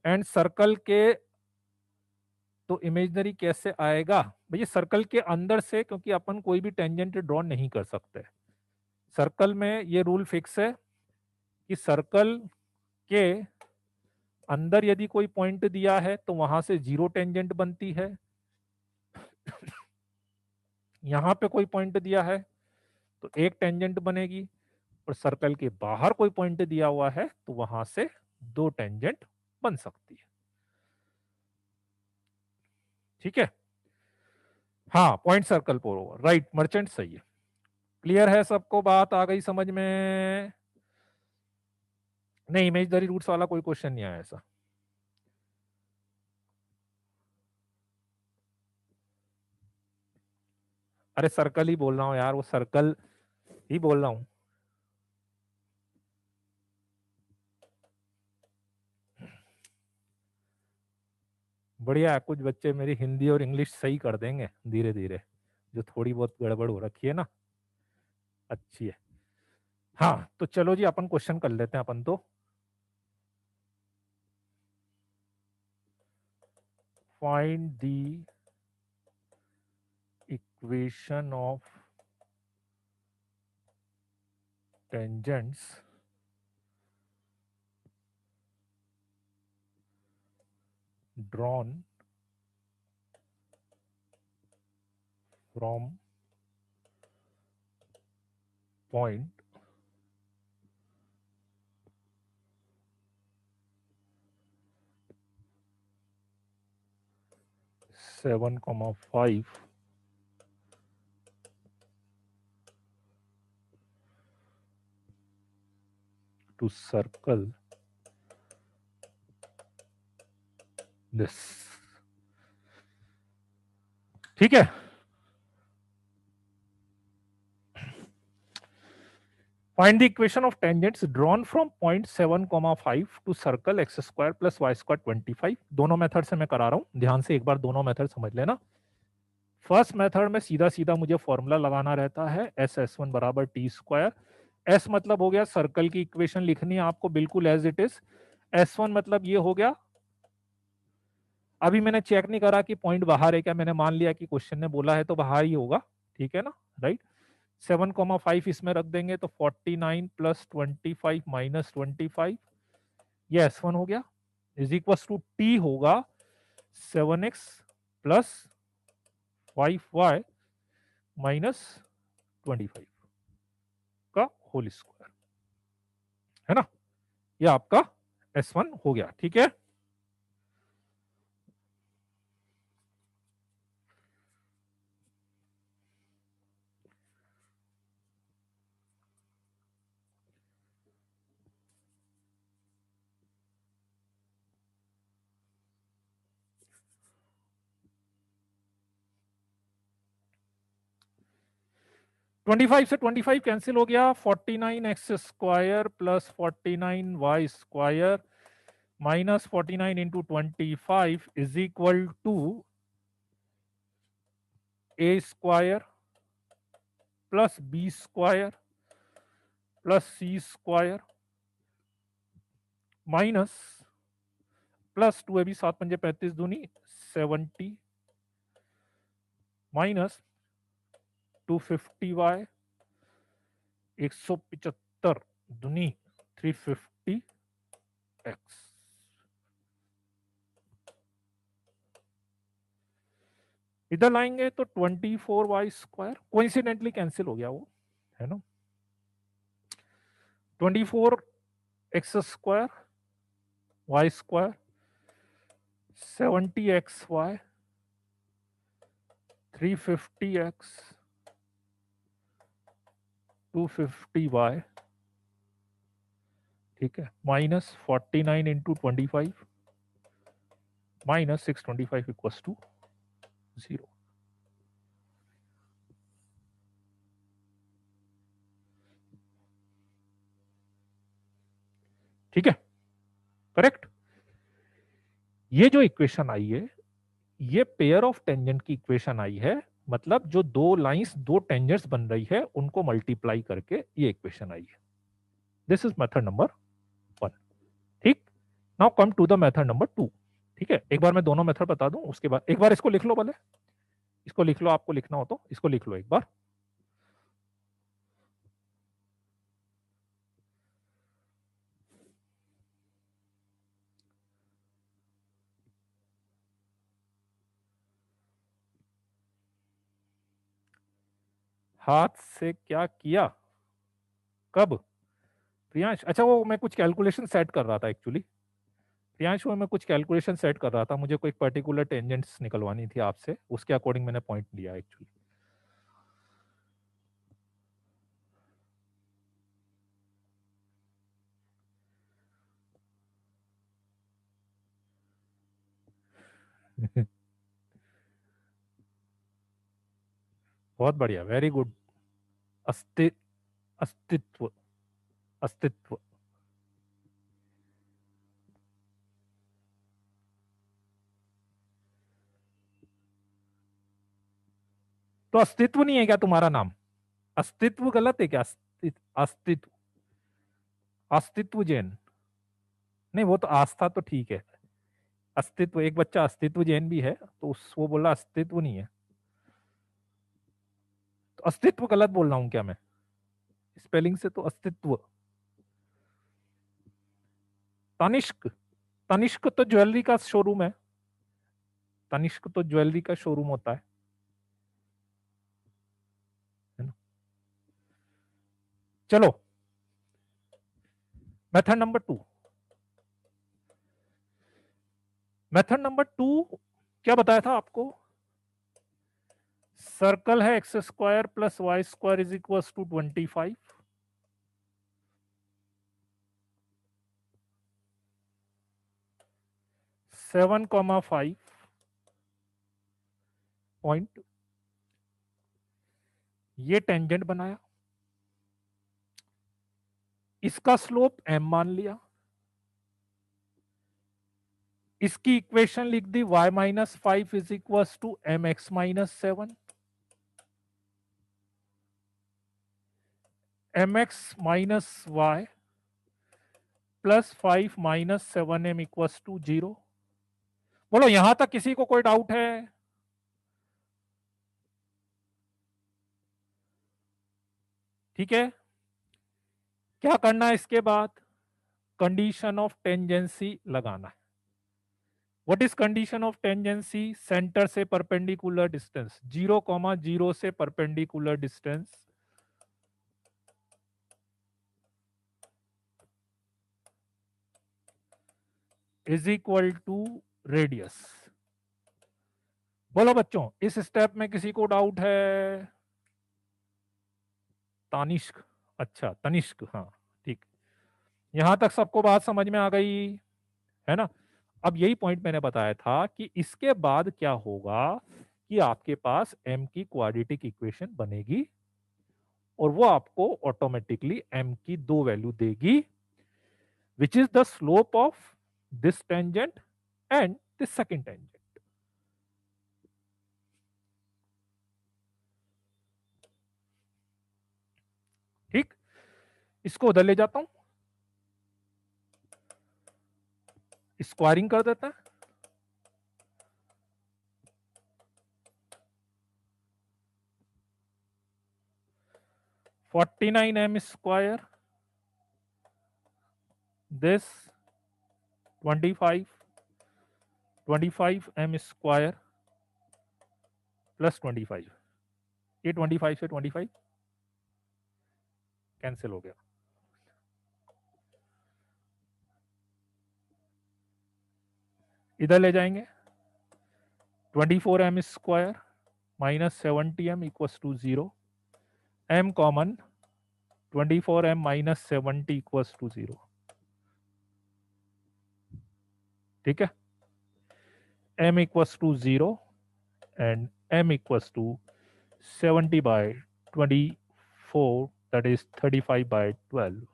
एंड सर्कल के तो इमेजनरी कैसे आएगा भैया? सर्कल के अंदर से, क्योंकि अपन कोई भी टेंजेंट ड्रॉ नहीं कर सकते सर्कल में। ये रूल फिक्स है कि सर्कल के अंदर यदि कोई पॉइंट दिया है तो वहां से जीरो टेंजेंट बनती है। यहां पे कोई पॉइंट दिया है तो एक टेंजेंट बनेगी, और सर्कल के बाहर कोई पॉइंट दिया हुआ है तो वहां से दो टेंजेंट बन सकती है। ठीक है। हाँ, पॉइंट सर्कल पर होगा, राइट मर्चेंट, सही है। क्लियर है सबको? बात आ गई समझ में? नहीं, इमेजनरी रूट्स वाला कोई क्वेश्चन नहीं आया ऐसा। अरे सर्कल ही बोल रहा हूँ यार, वो सर्कल ही बोल रहा हूँ। बढ़िया है, कुछ बच्चे मेरी हिंदी और इंग्लिश सही कर देंगे धीरे धीरे, जो थोड़ी बहुत गड़बड़ हो रखी है ना, अच्छी है। हाँ तो चलो जी, अपन क्वेश्चन कर लेते हैं अपन तो। Find the equation of tangents drawn from point 7,5 to circle this। ठीक है। Find the equation of tangents drawn from point 7,5 to circle x square plus Y square 25। दोनों मेथड से मैं करा रहा हूं, ध्यान से एक बार दोनों मेथड समझ लेना। फर्स्ट मेथड में सीधा सीधा मुझे फॉर्मूला लगाना रहता है, एस एस वन बराबर टी स्क्वायर। एस मतलब हो गया सर्कल की इक्वेशन लिखनी है आपको बिल्कुल as it is. S one मतलब ये हो गया, अभी मैंने चेक नहीं करा कि पॉइंट बाहर है क्या, मैंने मान लिया कि क्वेश्चन ने बोला है तो बाहर ही होगा, ठीक है ना, राइट। 7,5 इसमें रख देंगे तो 49 प्लस 25 माइनस 25, ये S1 हो गया, इज इक्वल टू टी होगा 7x प्लस 5y माइनस 25 का होल स्क्वायर, है ना। ये आपका S1 हो गया, ठीक है। 25 से 25 कैंसिल हो गया, 49x square plus 49y square minus 49 into 25 is equal to A square plus B square plus C square minus plus 2 अभी 7 पंजे 35 दूनी 70 माइनस 250y 175 दूनी 350x। इधर लाएंगे तो 24y स्क्वायर कोइंसिडेंटली कैंसिल हो गया वो, है ना। 24x square y square 70xy 350x 250y, ठीक है, minus 49 into 25 minus 625 equals to 0। ठीक है, करेक्ट। ये जो इक्वेशन आई है ये पेयर ऑफ टेंजेंट की इक्वेशन आई है, मतलब जो दो लाइंस दो टेंजेंट्स बन रही है उनको मल्टीप्लाई करके ये इक्वेशन आई है। This is method number 1। ठीक, now come to the method number 2। ठीक है, एक बार मैं दोनों मेथड बता दूं, उसके बाद एक बार इसको लिख लो, भले इसको लिख लो, आपको लिखना हो तो इसको लिख लो एक बार। हाथ से क्या किया, कब, प्रियांश? अच्छा, वो मैं कुछ कैलकुलेशन सेट कर रहा था एक्चुअली। प्रियांश, वो मैं कुछ कैलकुलेशन सेट कर रहा था, मुझे कोई पर्टिकुलर टेंजेंट्स निकलवानी थी आपसे, उसके अकॉर्डिंग मैंने पॉइंट लिया एक्चुअली। बहुत बढ़िया, वेरी गुड। अस्ति अस्तित्व, अस्तित्व। तो अस्तित्व नहीं है क्या तुम्हारा नाम? अस्तित्व गलत है क्या? अस्तित्व, अस्तित्व जैन नहीं, वो तो आस्था तो ठीक है। अस्तित्व, एक बच्चा अस्तित्व जैन भी है, तो उस वो बोला अस्तित्व नहीं है, तो अस्तित्व गलत बोल रहा हूं क्या मैं? स्पेलिंग से तो अस्तित्व। तनिष्क, तनिष्क तो ज्वेलरी का शोरूम है, तनिष्क तो ज्वेलरी का शोरूम होता है ना। चलो, मेथड नंबर 2। मेथड नंबर 2 क्या बताया था आपको? सर्कल है x square plus Y square is equal to 25। 7,5 point, ये टेंजेंट बनाया, इसका स्लोप m मान लिया, इसकी इक्वेशन लिख दी y minus 5 is equal to m x minus 7, m x minus y plus 5 minus 7m equal to 0। बोलो, यहां तक किसी को कोई डाउट है? ठीक है, क्या करना है इसके बाद? कंडीशन ऑफ टेंजेंसी लगाना है। What is condition of tangency? Centre से परपेंडिकुलर डिस्टेंस 0,0 से perpendicular distance is equal to radius. बोलो बच्चों, इस स्टेप में किसी को डाउट है? तानिष्क, अच्छा तनिष्क, हाँ ठीक। यहां तक सबको बात समझ में आ गई, है ना। अब यही पॉइंट मैंने बताया था कि इसके बाद क्या होगा कि आपके पास m की क्वाड्रेटिक इक्वेशन बनेगी, और वो आपको ऑटोमेटिकली m की 2 वैल्यू देगी, which is the slope of this tangent and this second tangent. ठीक, इसको उधर ले जाता हूं, स्क्वायरिंग कर देते हैं। (49m square), this 25m square plus 25, ये 25 से 25 कैंसिल हो गया। इधर ले जाएंगे, 24m square minus 70m equals to 0, m common, 24m minus 70 equals to 0। ठीक है, m equals to 0 and m equals to 70 by 24, that is 35 by 12।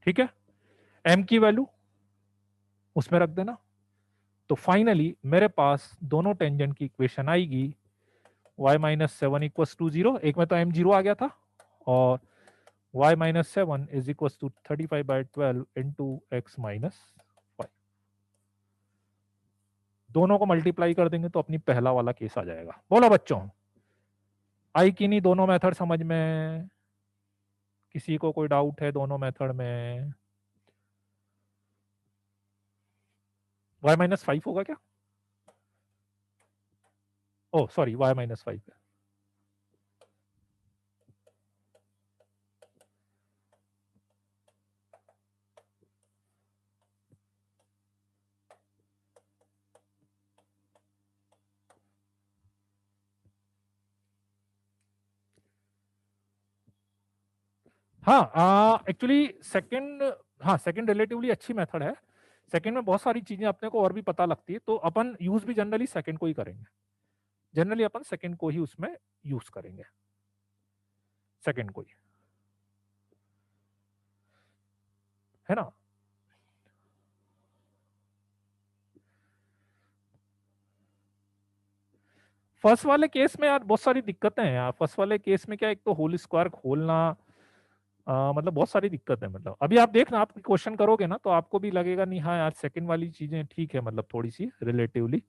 ठीक है, m की वैल्यू उसमें रख देना। तो फाइनली मेरे पास दोनों टेंजेंट की इक्वेशन आएगी, y माइनस 7 इक्वल्स टू 0, एक में तो m 0 आ गया था, और y minus 7 is equals to 35 by 12 into x minus 5। दोनों को मल्टीप्लाई कर देंगे तो अपनी पहला वाला केस आ जाएगा। बोलो बच्चों, आई कि नहीं दोनों मेथड समझ में? किसी को कोई डाउट है दोनों मेथड में? y माइनस 5 होगा क्या? ओ सॉरी, y माइनस 5 है। हाँ, एक्चुअली सेकंड, हाँ सेकंड रिलेटिवली अच्छी मेथड है। सेकंड में बहुत सारी चीजें अपने को और भी पता लगती है, तो अपन यूज भी जनरली सेकंड को ही करेंगे। जनरली अपन सेकंड को ही उसमें यूज करेंगे, सेकंड को ही, है ना। फर्स्ट वाले केस में यार बहुत सारी दिक्कतें हैं यार। फर्स्ट वाले केस में क्या, एक तो होल स्क्वायर खोलना, मतलब बहुत सारी दिक्कत है। मतलब अभी आप देखना, आप क्वेश्चन करोगे ना तो आपको भी लगेगा नहीं हाँ यार सेकंड वाली चीजें ठीक है, मतलब थोड़ी सी relatively.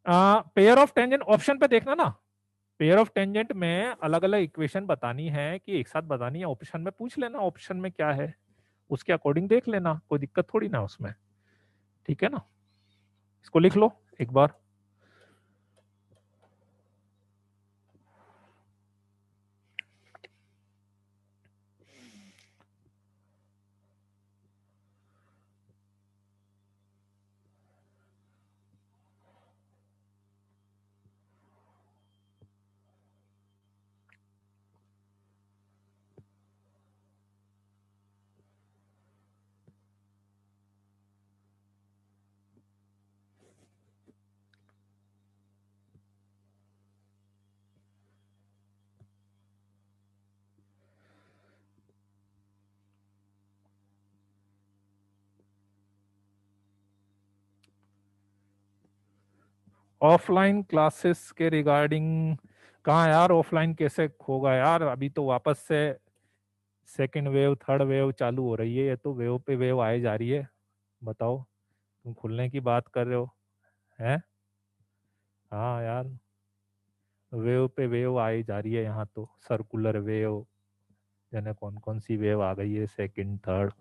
Pair of tangent option पे देखना ना, पेयर ऑफ टेंजेंट में अलग अलग इक्वेशन बतानी है कि एक साथ बतानी है, ऑप्शन में पूछ लेना ऑप्शन में क्या है, उसके अकॉर्डिंग देख लेना, कोई दिक्कत थोड़ी ना उसमें। ठीक है ना, इसको लिख लो एक बार। ऑफलाइन क्लासेस के रिगार्डिंग कहाँ यार, ऑफलाइन कैसे होगा यार, अभी तो वापस से सेकंड वेव थर्ड वेव चालू हो रही है, ये तो वेव पे वेव आए जा रही है। बताओ, तुम खुलने की बात कर रहे हो हैं? हाँ यार, वेव पे वेव आई जा रही है यहाँ तो, सर्कुलर वेव, जाने कौन कौन सी वेव आ गई है, सेकंड थर्ड।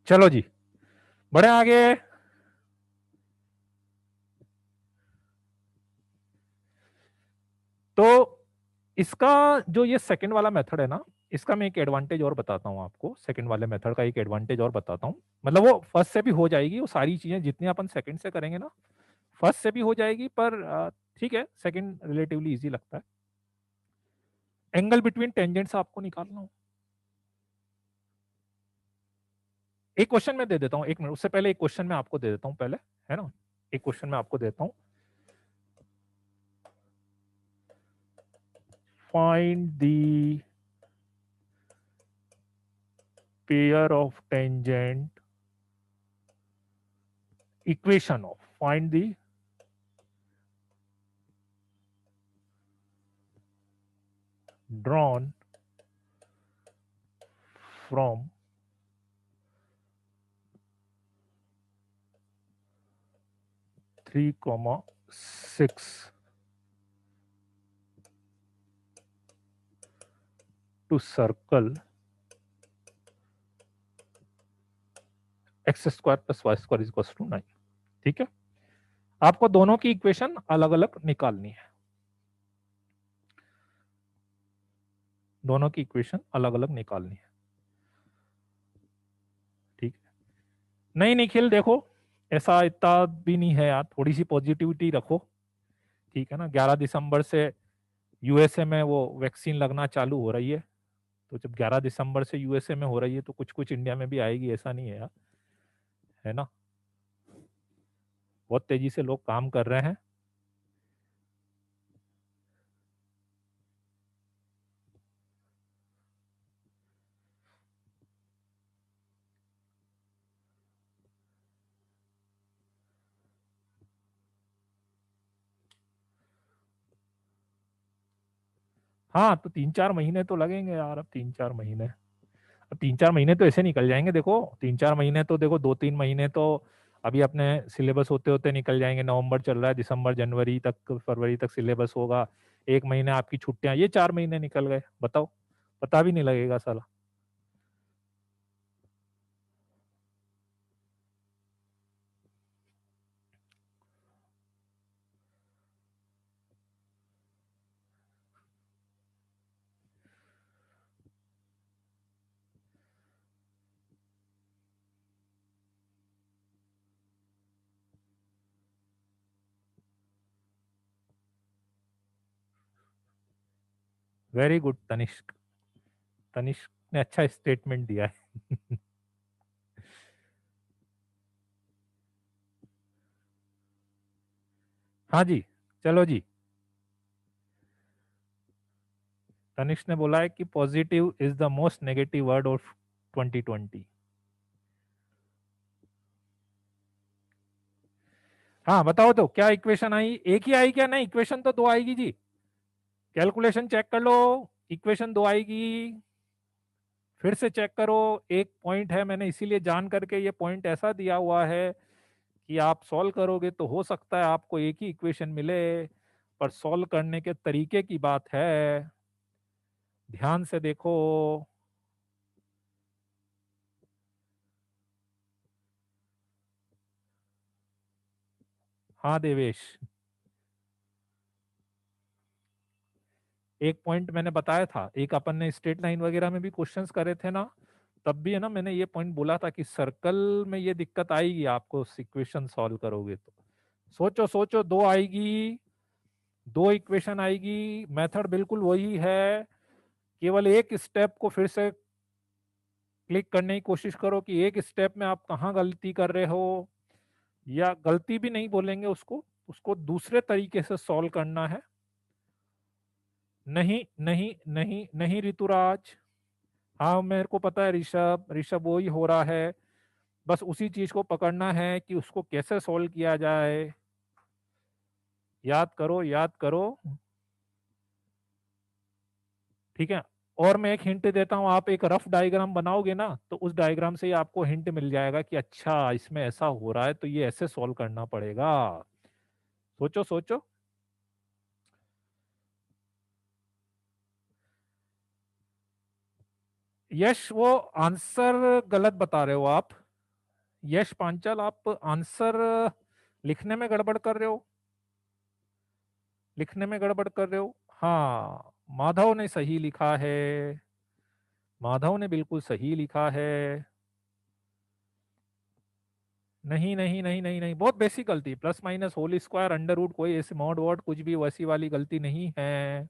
चलो जी, बढ़े आगे। तो इसका जो ये सेकंड वाला मेथड है ना, इसका मैं एक एडवांटेज और बताता हूँ आपको। सेकंड वाले मेथड का एक एडवांटेज और बताता हूँ, मतलब वो फर्स्ट से भी हो जाएगी, वो सारी चीजें जितनी अपन सेकंड से करेंगे ना फर्स्ट से भी हो जाएगी, पर ठीक है सेकंड रिलेटिवली इजी लगता है। एंगल बिटवीन टेंजेंट्स आपको निकालना हो, एक क्वेश्चन में दे देता हूँ, 1 मिनट, उससे पहले एक क्वेश्चन में आपको दे देता हूँ पहले, है ना, एक क्वेश्चन में आपको देता हूँ। Find the pair of tangent equation of, find the drawn from 3,6 to circle x square plus Y square is equal to 9। ठीक है, आपको दोनों की इक्वेशन अलग अलग निकालनी है, दोनों की इक्वेशन अलग अलग निकालनी है। ठीक है, नहीं निखिल देखो, ऐसा इतना भी नहीं है यार, थोड़ी सी पॉजिटिविटी रखो। ठीक है ना, 11 दिसंबर से यूएसए में वो वैक्सीन लगना चालू हो रही है, तो जब 11 दिसंबर से यूएसए में हो रही है तो कुछ कुछ इंडिया में भी आएगी, ऐसा नहीं है यार, है ना, बहुत तेजी से लोग काम कर रहे हैं। हाँ तो 3-4 महीने तो लगेंगे यार, अब 3-4 महीने, अब 3-4 महीने तो ऐसे निकल जाएंगे। देखो 3-4 महीने तो, देखो 2-3 महीने तो अभी अपने सिलेबस होते होते निकल जाएंगे। नवंबर चल रहा है, दिसंबर जनवरी तक फरवरी तक सिलेबस होगा, 1 महीने आपकी छुट्टियां, ये 4 महीने निकल गए, बताओ, पता भी नहीं लगेगा साला। वेरी गुड तनिष्क, तनिष्क ने अच्छा स्टेटमेंट दिया है। हाँ जी, चलो जी, तनिष्क ने बोला है कि positive is the most negative word of 2020। हाँ बताओ तो क्या इक्वेशन आई, एक ही आई क्या, नहीं इक्वेशन तो दो आएगी जी, कैलकुलेशन चेक कर लो, इक्वेशन दो आएगी, फिर से चेक करो। एक पॉइंट है, मैंने इसीलिए जान करके ये पॉइंट ऐसा दिया हुआ है कि आप सॉल्व करोगे तो हो सकता है आपको एक ही इक्वेशन मिले, पर सॉल्व करने के तरीके की बात है, ध्यान से देखो। हाँ देवेश, एक पॉइंट मैंने बताया था, एक अपन ने स्ट्रेट लाइन वगैरह में भी क्वेश्चंस करे थे ना, तब भी है ना, मैंने ये पॉइंट बोला था कि सर्कल में ये दिक्कत आएगी आपको, इक्वेशन सॉल्व करोगे तो सोचो सोचो, दो आएगी, दो इक्वेशन आएगी, मेथड बिल्कुल वही है, केवल एक स्टेप को फिर से क्लिक करने की कोशिश करो कि एक स्टेप में आप कहाँ गलती कर रहे हो, या गलती भी नहीं बोलेंगे उसको, उसको दूसरे तरीके से सॉल्व करना है। नहीं नहीं नहीं नहीं ऋतुराज, हाँ मेरे को पता है ऋषभ, ऋषभ वही हो रहा है, बस उसी चीज को पकड़ना है कि उसको कैसे सॉल्व किया जाए, याद करो याद करो। ठीक है, और मैं एक हिंट देता हूँ, आप एक रफ डायग्राम बनाओगे ना तो उस डायग्राम से ही आपको हिंट मिल जाएगा कि अच्छा इसमें ऐसा हो रहा है तो ये ऐसे सॉल्व करना पड़ेगा। सोचो सोचो। यश वो आंसर गलत बता रहे हो आप, यश पांचाल आप आंसर लिखने में गड़बड़ कर रहे हो, लिखने में गड़बड़ कर रहे हो। हाँ माधव ने सही लिखा है, माधव ने बिल्कुल सही लिखा है। नहीं नहीं नहीं नहीं नहीं, बहुत बेसिक गलती, plus minus whole square under root, कोई ऐसे मॉड वर्ड कुछ भी वैसी वाली गलती नहीं है।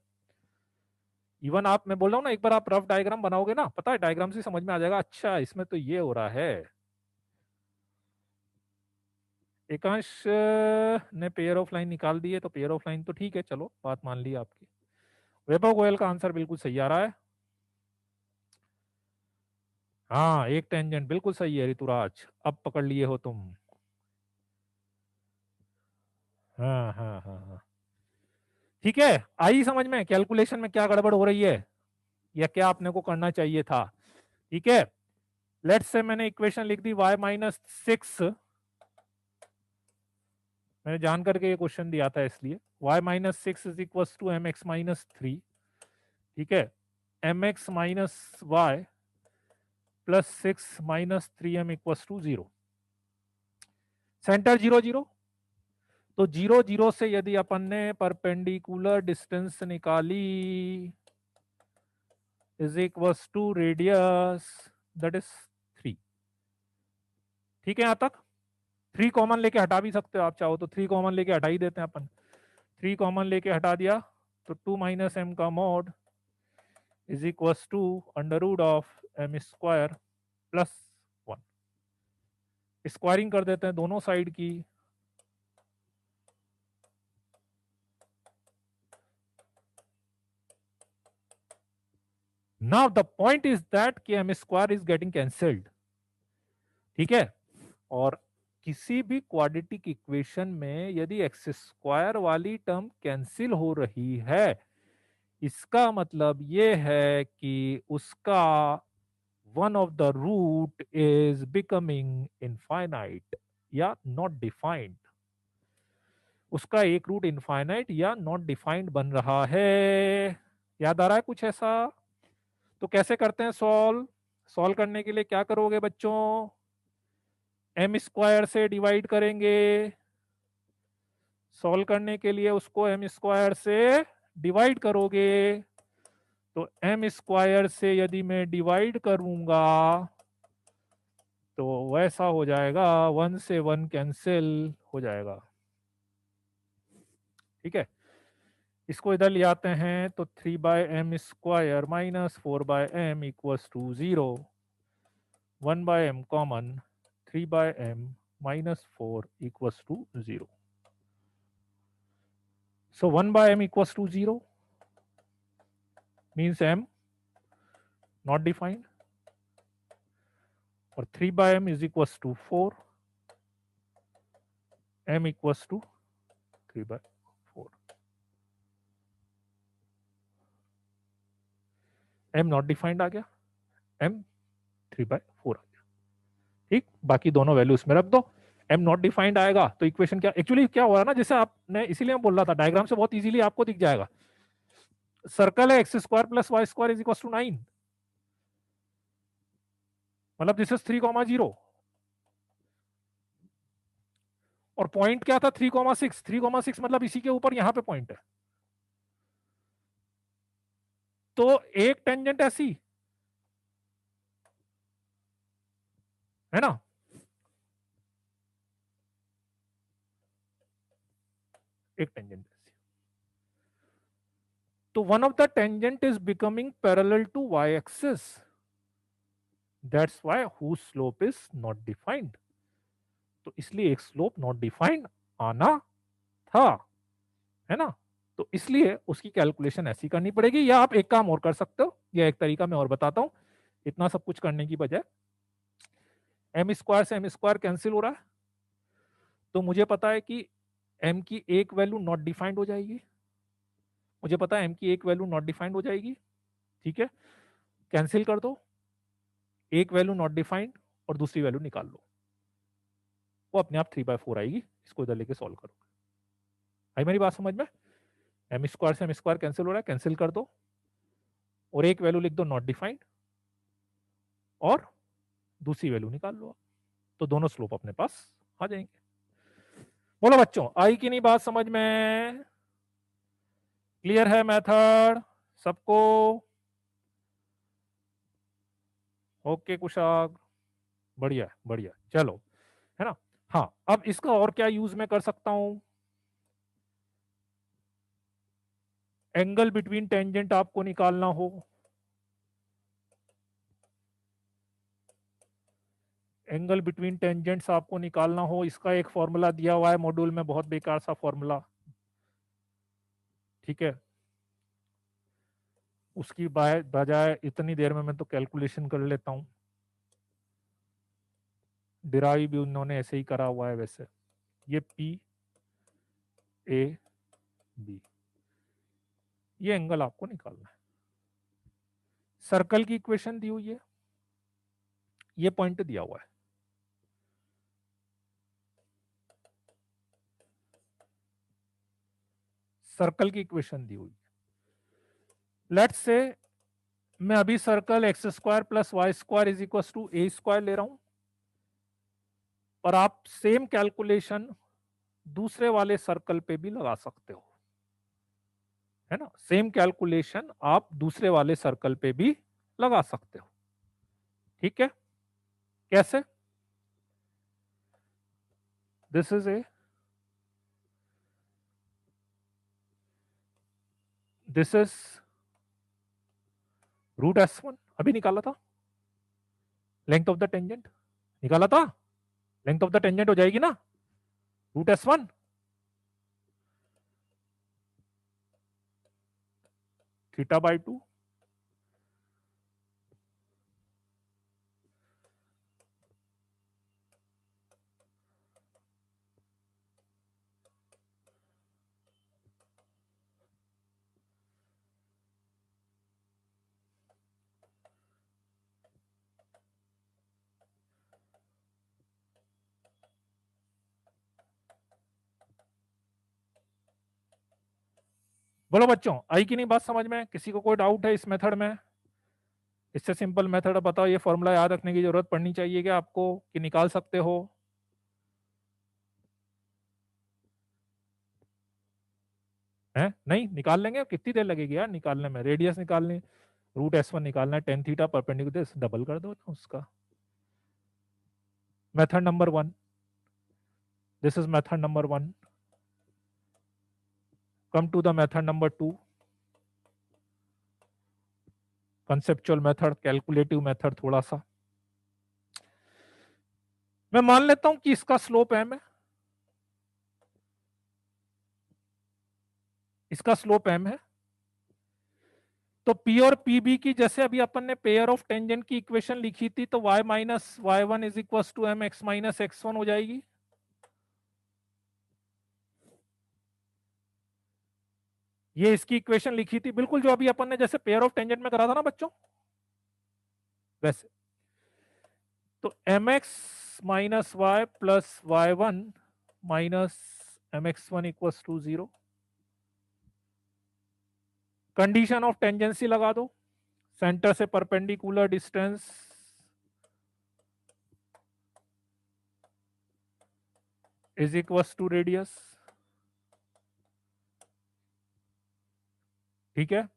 इवन आप, मैं बोल रहा हूँ ना, एक बार आप रफ डायग्राम बनाओगे ना, पता है डायग्राम से समझ में आ जाएगा, अच्छा इसमें तो ये हो रहा है। एकांश ने पेयर ऑफ लाइन निकाल दी है, तो पेयर ऑफ लाइन तो ठीक है, चलो बात मान ली आपकी। वैभव गोयल का आंसर बिल्कुल सही आ रहा है। हाँ, एक टेंजेंट बिल्कुल सही है ऋतुराज, अब पकड़ लिए हो तुम। हाँ हाँ हाँ हाँ, ठीक है। आई समझ में कैलकुलेशन में क्या गड़बड़ हो रही है, या क्या आपने को करना चाहिए था। ठीक है, लेट्स से मैंने इक्वेशन लिख दी y-6, मैंने जान करके ये क्वेश्चन दिया था इसलिए, y-6 is equal to mx-3। ठीक है, mx minus y plus 6 - 3m equal to 0। Centre 0 0, तो 0 0 से यदि अपन ने परपेंडिकुलर डिस्टेंस निकाली is equal to radius, that is 3। ठीक है, यहां तक 3 कॉमन लेके हटा भी सकते हो आप चाहो तो, 3 कॉमन लेके हटा ही देते हैं अपन। 3 कॉमन लेके हटा दिया तो 2 - m का mod is equal to under root of m square plus 1। Squaring कर देते हैं दोनों साइड की, now the point is that कि m square is getting cancelled. ठीक है, और किसी भी क्वाड्रेटिक इक्वेशन में यदि एक्स स्क्वायर वाली टर्म कैंसिल हो रही है, इसका मतलब ये है कि उसका one of the root is becoming infinite या नॉट डिफाइंड। उसका एक रूट इनफाइनाइट या नॉट डिफाइंड बन रहा है। याद आ रहा है कुछ ऐसा? तो कैसे करते हैं सॉल्व? सॉल्व करने के लिए क्या करोगे बच्चों? एम स्क्वायर से डिवाइड करेंगे। सॉल्व करने के लिए उसको एम स्क्वायर से डिवाइड करोगे, तो एम स्क्वायर से यदि मैं डिवाइड करूंगा तो वैसा हो जाएगा, 1 से 1 कैंसिल हो जाएगा। ठीक है, इसको इधर ले आते हैं तो 3/m square minus 4/m equals to 0। 1/m common, 3/m minus 4 equals to 0। So 1/m equals to 0 means m not defined, or 3/m is equals to 4, m equals to 3/4, m not defined आ गया, m 3/4 आ गया। ठीक, बाकी दोनों value इसमें रख दो। m not defined आएगा तो इक्वेशन क्या एक्चुअली क्या हो रहा है ना, जैसे आपने, इसीलिए मैं बोल रहा था डायग्राम से बहुत इजीली आपको दिख जाएगा। सर्कल है x square plus Y square is equal to 9, मतलब दिस इज 3,0, और पॉइंट क्या था 3,6। 3,6 मतलब इसी के ऊपर यहां पे पॉइंट है, तो एक टेंजेंट ऐसी है ना, एक टेंजेंट ऐसी, तो one of the tangent is becoming parallel to y axis, that's why whose slope is not defined. तो इसलिए एक स्लोप नॉट डिफाइंड आना था, है ना, तो इसलिए उसकी कैलकुलेशन ऐसी करनी पड़ेगी। या आप एक काम और कर सकते हो, या एक तरीका मैं और बताता हूं, इतना सब कुछ करने की बजाय एम स्क्वायर से एम स्क्वायर कैंसिल हो रहा है, तो मुझे पता है कि एम की एक वैल्यू नॉट डिफाइंड हो जाएगी, मुझे पता है एम की एक वैल्यू नॉट डिफाइंड हो जाएगी। ठीक है, कैंसिल कर दो, एक वैल्यू नॉट डिफाइंड और दूसरी वैल्यू निकाल लो, वो अपने आप 3/4 आएगी। इसको इधर लेके सॉल्व करो। आई मेरी बात समझ में? एम स्क्वायर से एम स्क्वायर कैंसिल हो रहा है, कैंसिल कर दो और एक वैल्यू लिख दो नॉट डिफाइंड और दूसरी वैल्यू निकाल लो, तो दोनों स्लोप अपने पास आ जाएंगे। बोलो बच्चों, आई कि नहीं बात समझ में? क्लियर है मेथड सबको? ओके कुशाग, बढ़िया बढ़िया, चलो, है ना। हाँ, अब इसका और क्या यूज मैं कर सकता हूं? एंगल बिटवीन टेंजेंट आपको निकालना हो, एंगल बिटवीन टेंजेंट्स आपको निकालना हो, इसका एक फॉर्मूला दिया हुआ है मॉड्यूल में, बहुत बेकार सा फॉर्मूला, ठीक है। उसकी बजाय इतनी देर में मैं तो कैलकुलेशन कर लेता हूं, डिराइव भी उन्होंने ऐसे ही करा हुआ है वैसे। ये पी ए बी, ये एंगल आपको निकालना है। सर्कल की इक्वेशन दी हुई है, ये पॉइंट दिया हुआ है, सर्कल की इक्वेशन दी हुई है। लेट्स से मैं अभी circle x square plus Y square is equal to A square ले रहा हूं, और आप सेम कैलकुलेशन दूसरे वाले सर्कल पे भी लगा सकते हो, है ना। सेम कैलकुलेशन आप दूसरे वाले सर्कल पे भी लगा सकते हो, ठीक है। कैसे? This is a, this is root S one, अभी निकाला था, लेंथ ऑफ द टेंजेंट निकाला था, लेंथ ऑफ द टेंजेंट हो जाएगी ना root S one, theta by two, बोलो बच्चों, आई कि नहीं बात समझ में? किसी को कोई डाउट है इस मेथड में? इससे सिंपल मेथड बताओ, ये फॉर्मूला याद रखने की जरूरत पड़नी चाहिए क्या आपको, कि निकाल सकते हो? है नहीं निकाल लेंगे, कितनी देर लगेगी यार निकालने में, रेडियस निकालने, रूट एस वन निकालना है, टेन थीटा परपेंडिकुलर, डबल कर दो ना उसका। Method number one, this is method number one. Come to the method number two, conceptual method, calculative method थोड़ा सा। मैं मान लेता हूं कि इसका स्लोप एम है, इसका स्लोप एम है, तो पी और पी बी की, जैसे अभी अपन ने पेयर ऑफ टेंजेंट की इक्वेशन लिखी थी, तो y minus y one is equal to m x minus x one हो जाएगी। ये इसकी इक्वेशन लिखी थी बिल्कुल, जो अभी अपन ने जैसे पेयर ऑफ टेंजेंट में करा था ना बच्चों, वैसे। तो m x minus y plus Y one minus M x one equal to zero. Condition of tangency लगा दो, सेंटर से perpendicular distance is equal to radius, ठीक है।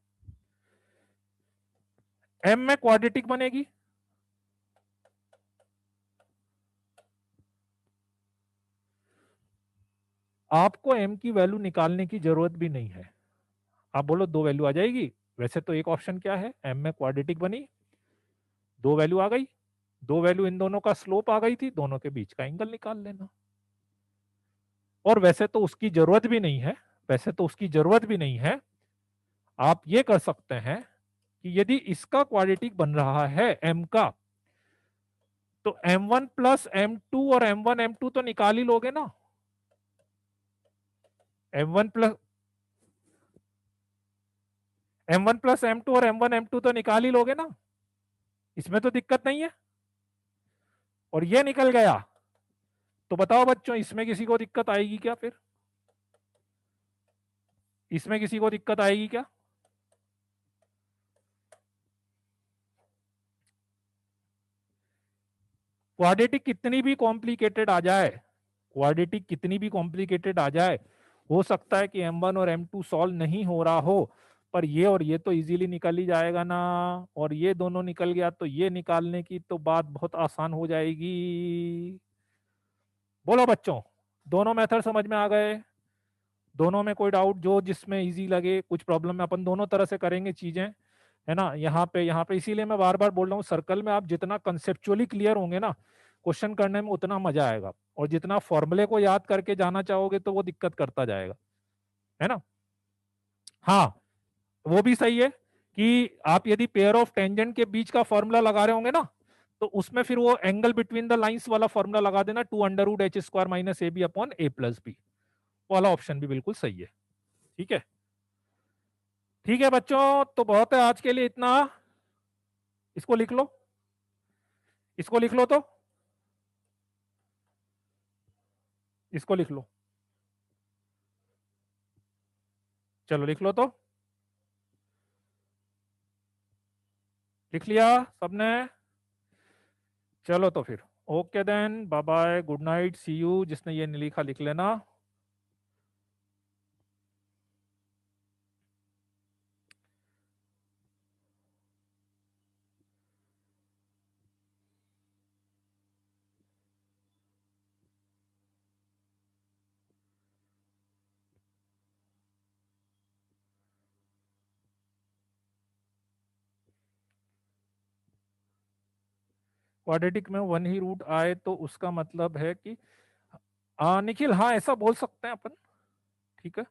एम में क्वाड्रेटिक बनेगी, आपको एम की वैल्यू निकालने की जरूरत भी नहीं है। आप बोलो दो वैल्यू आ जाएगी, वैसे तो एक ऑप्शन क्या है, एम में क्वाड्रेटिक बनी, दो वैल्यू आ गई, दो वैल्यू इन दोनों का स्लोप आ गई थी, दोनों के बीच का एंगल निकाल लेना। और वैसे तो उसकी जरूरत भी नहीं है, वैसे तो उसकी जरूरत भी नहीं है। आप ये कर सकते हैं कि यदि इसका क्वाड्रेटिक बन रहा है एम का, तो m one plus m two और एम वन एम टू तो निकाल ही लोगे ना। M one plus m two और एम वन एम टू तो निकाल ही लोगे ना, इसमें तो दिक्कत नहीं है। और ये निकल गया, तो बताओ बच्चों, इसमें किसी को दिक्कत आएगी क्या? फिर इसमें किसी को दिक्कत आएगी क्या? क्वाड्रेटिक कितनी भी कॉम्प्लिकेटेड आ जाए, क्वाड्रेटिक कितनी भी कॉम्प्लिकेटेड आ जाए, हो सकता है कि एम वन और एम टू सॉल्व नहीं हो रहा हो, पर ये और ये तो इजीली निकल ही जाएगा ना। और ये दोनों निकल गया तो ये निकालने की तो बात बहुत आसान हो जाएगी। बोलो बच्चों, दोनों मेथड समझ में आ गए? दोनों में कोई डाउट? जो जिसमें इजी लगे, कुछ प्रॉब्लम में अपन दोनों तरह से करेंगे चीजें, है ना। यहाँ पे इसीलिए मैं बार बार बोल रहा हूँ, सर्कल में आप जितना कंसेप्चुअली क्लियर होंगे ना, क्वेश्चन करने में उतना मजा आएगा, और जितना फॉर्मूले को याद करके जाना चाहोगे तो वो दिक्कत करता जाएगा, है ना। हाँ, वो भी सही है कि आप यदि पेयर ऑफ टेंजेंट के बीच का फॉर्मूला लगा रहे होंगे ना, तो उसमें फिर वो एंगल बिटवीन द लाइंस वाला फॉर्मूला लगा देना, 2√h² minus AB upon A plus B वाला ऑप्शन भी बिल्कुल सही है। ठीक है, ठीक है बच्चों, तो बहुत है आज के लिए इतना। इसको लिख लो, इसको लिख लो, तो इसको लिख लो, चलो लिख लो, तो लिख लिया सबने। चलो तो फिर okay then, bye bye, good night, see you. जिसने ये नहीं लिखा लिख लेना। क्वाड्रेटिक में वन ही रूट आए तो उसका मतलब है कि निखिल, हाँ ऐसा बोल सकते हैं अपन। ठीक है,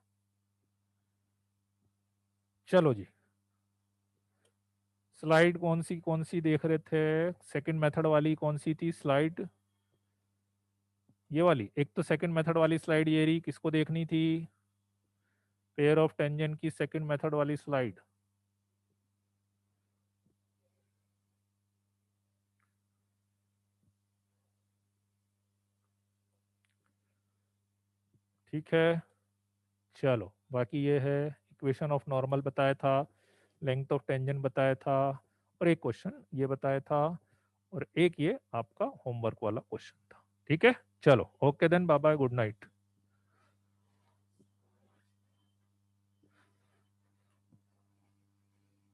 चलो जी। स्लाइड कौन सी देख रहे थे? सेकंड मेथड वाली कौन सी थी स्लाइड? ये वाली। एक तो सेकंड मेथड वाली स्लाइड ये रही, किसको देखनी थी? पेयर ऑफ टेंजेंट की सेकंड मेथड वाली स्लाइड। ठीक है, चलो बाकी ये है, इक्वेशन ऑफ नॉर्मल बताया था, लेंथ ऑफ टेंजेंट बताया था, और एक क्वेश्चन ये बताया था, और एक ये आपका होमवर्क वाला क्वेश्चन था। ठीक है, चलो okay then, bye bye, good night.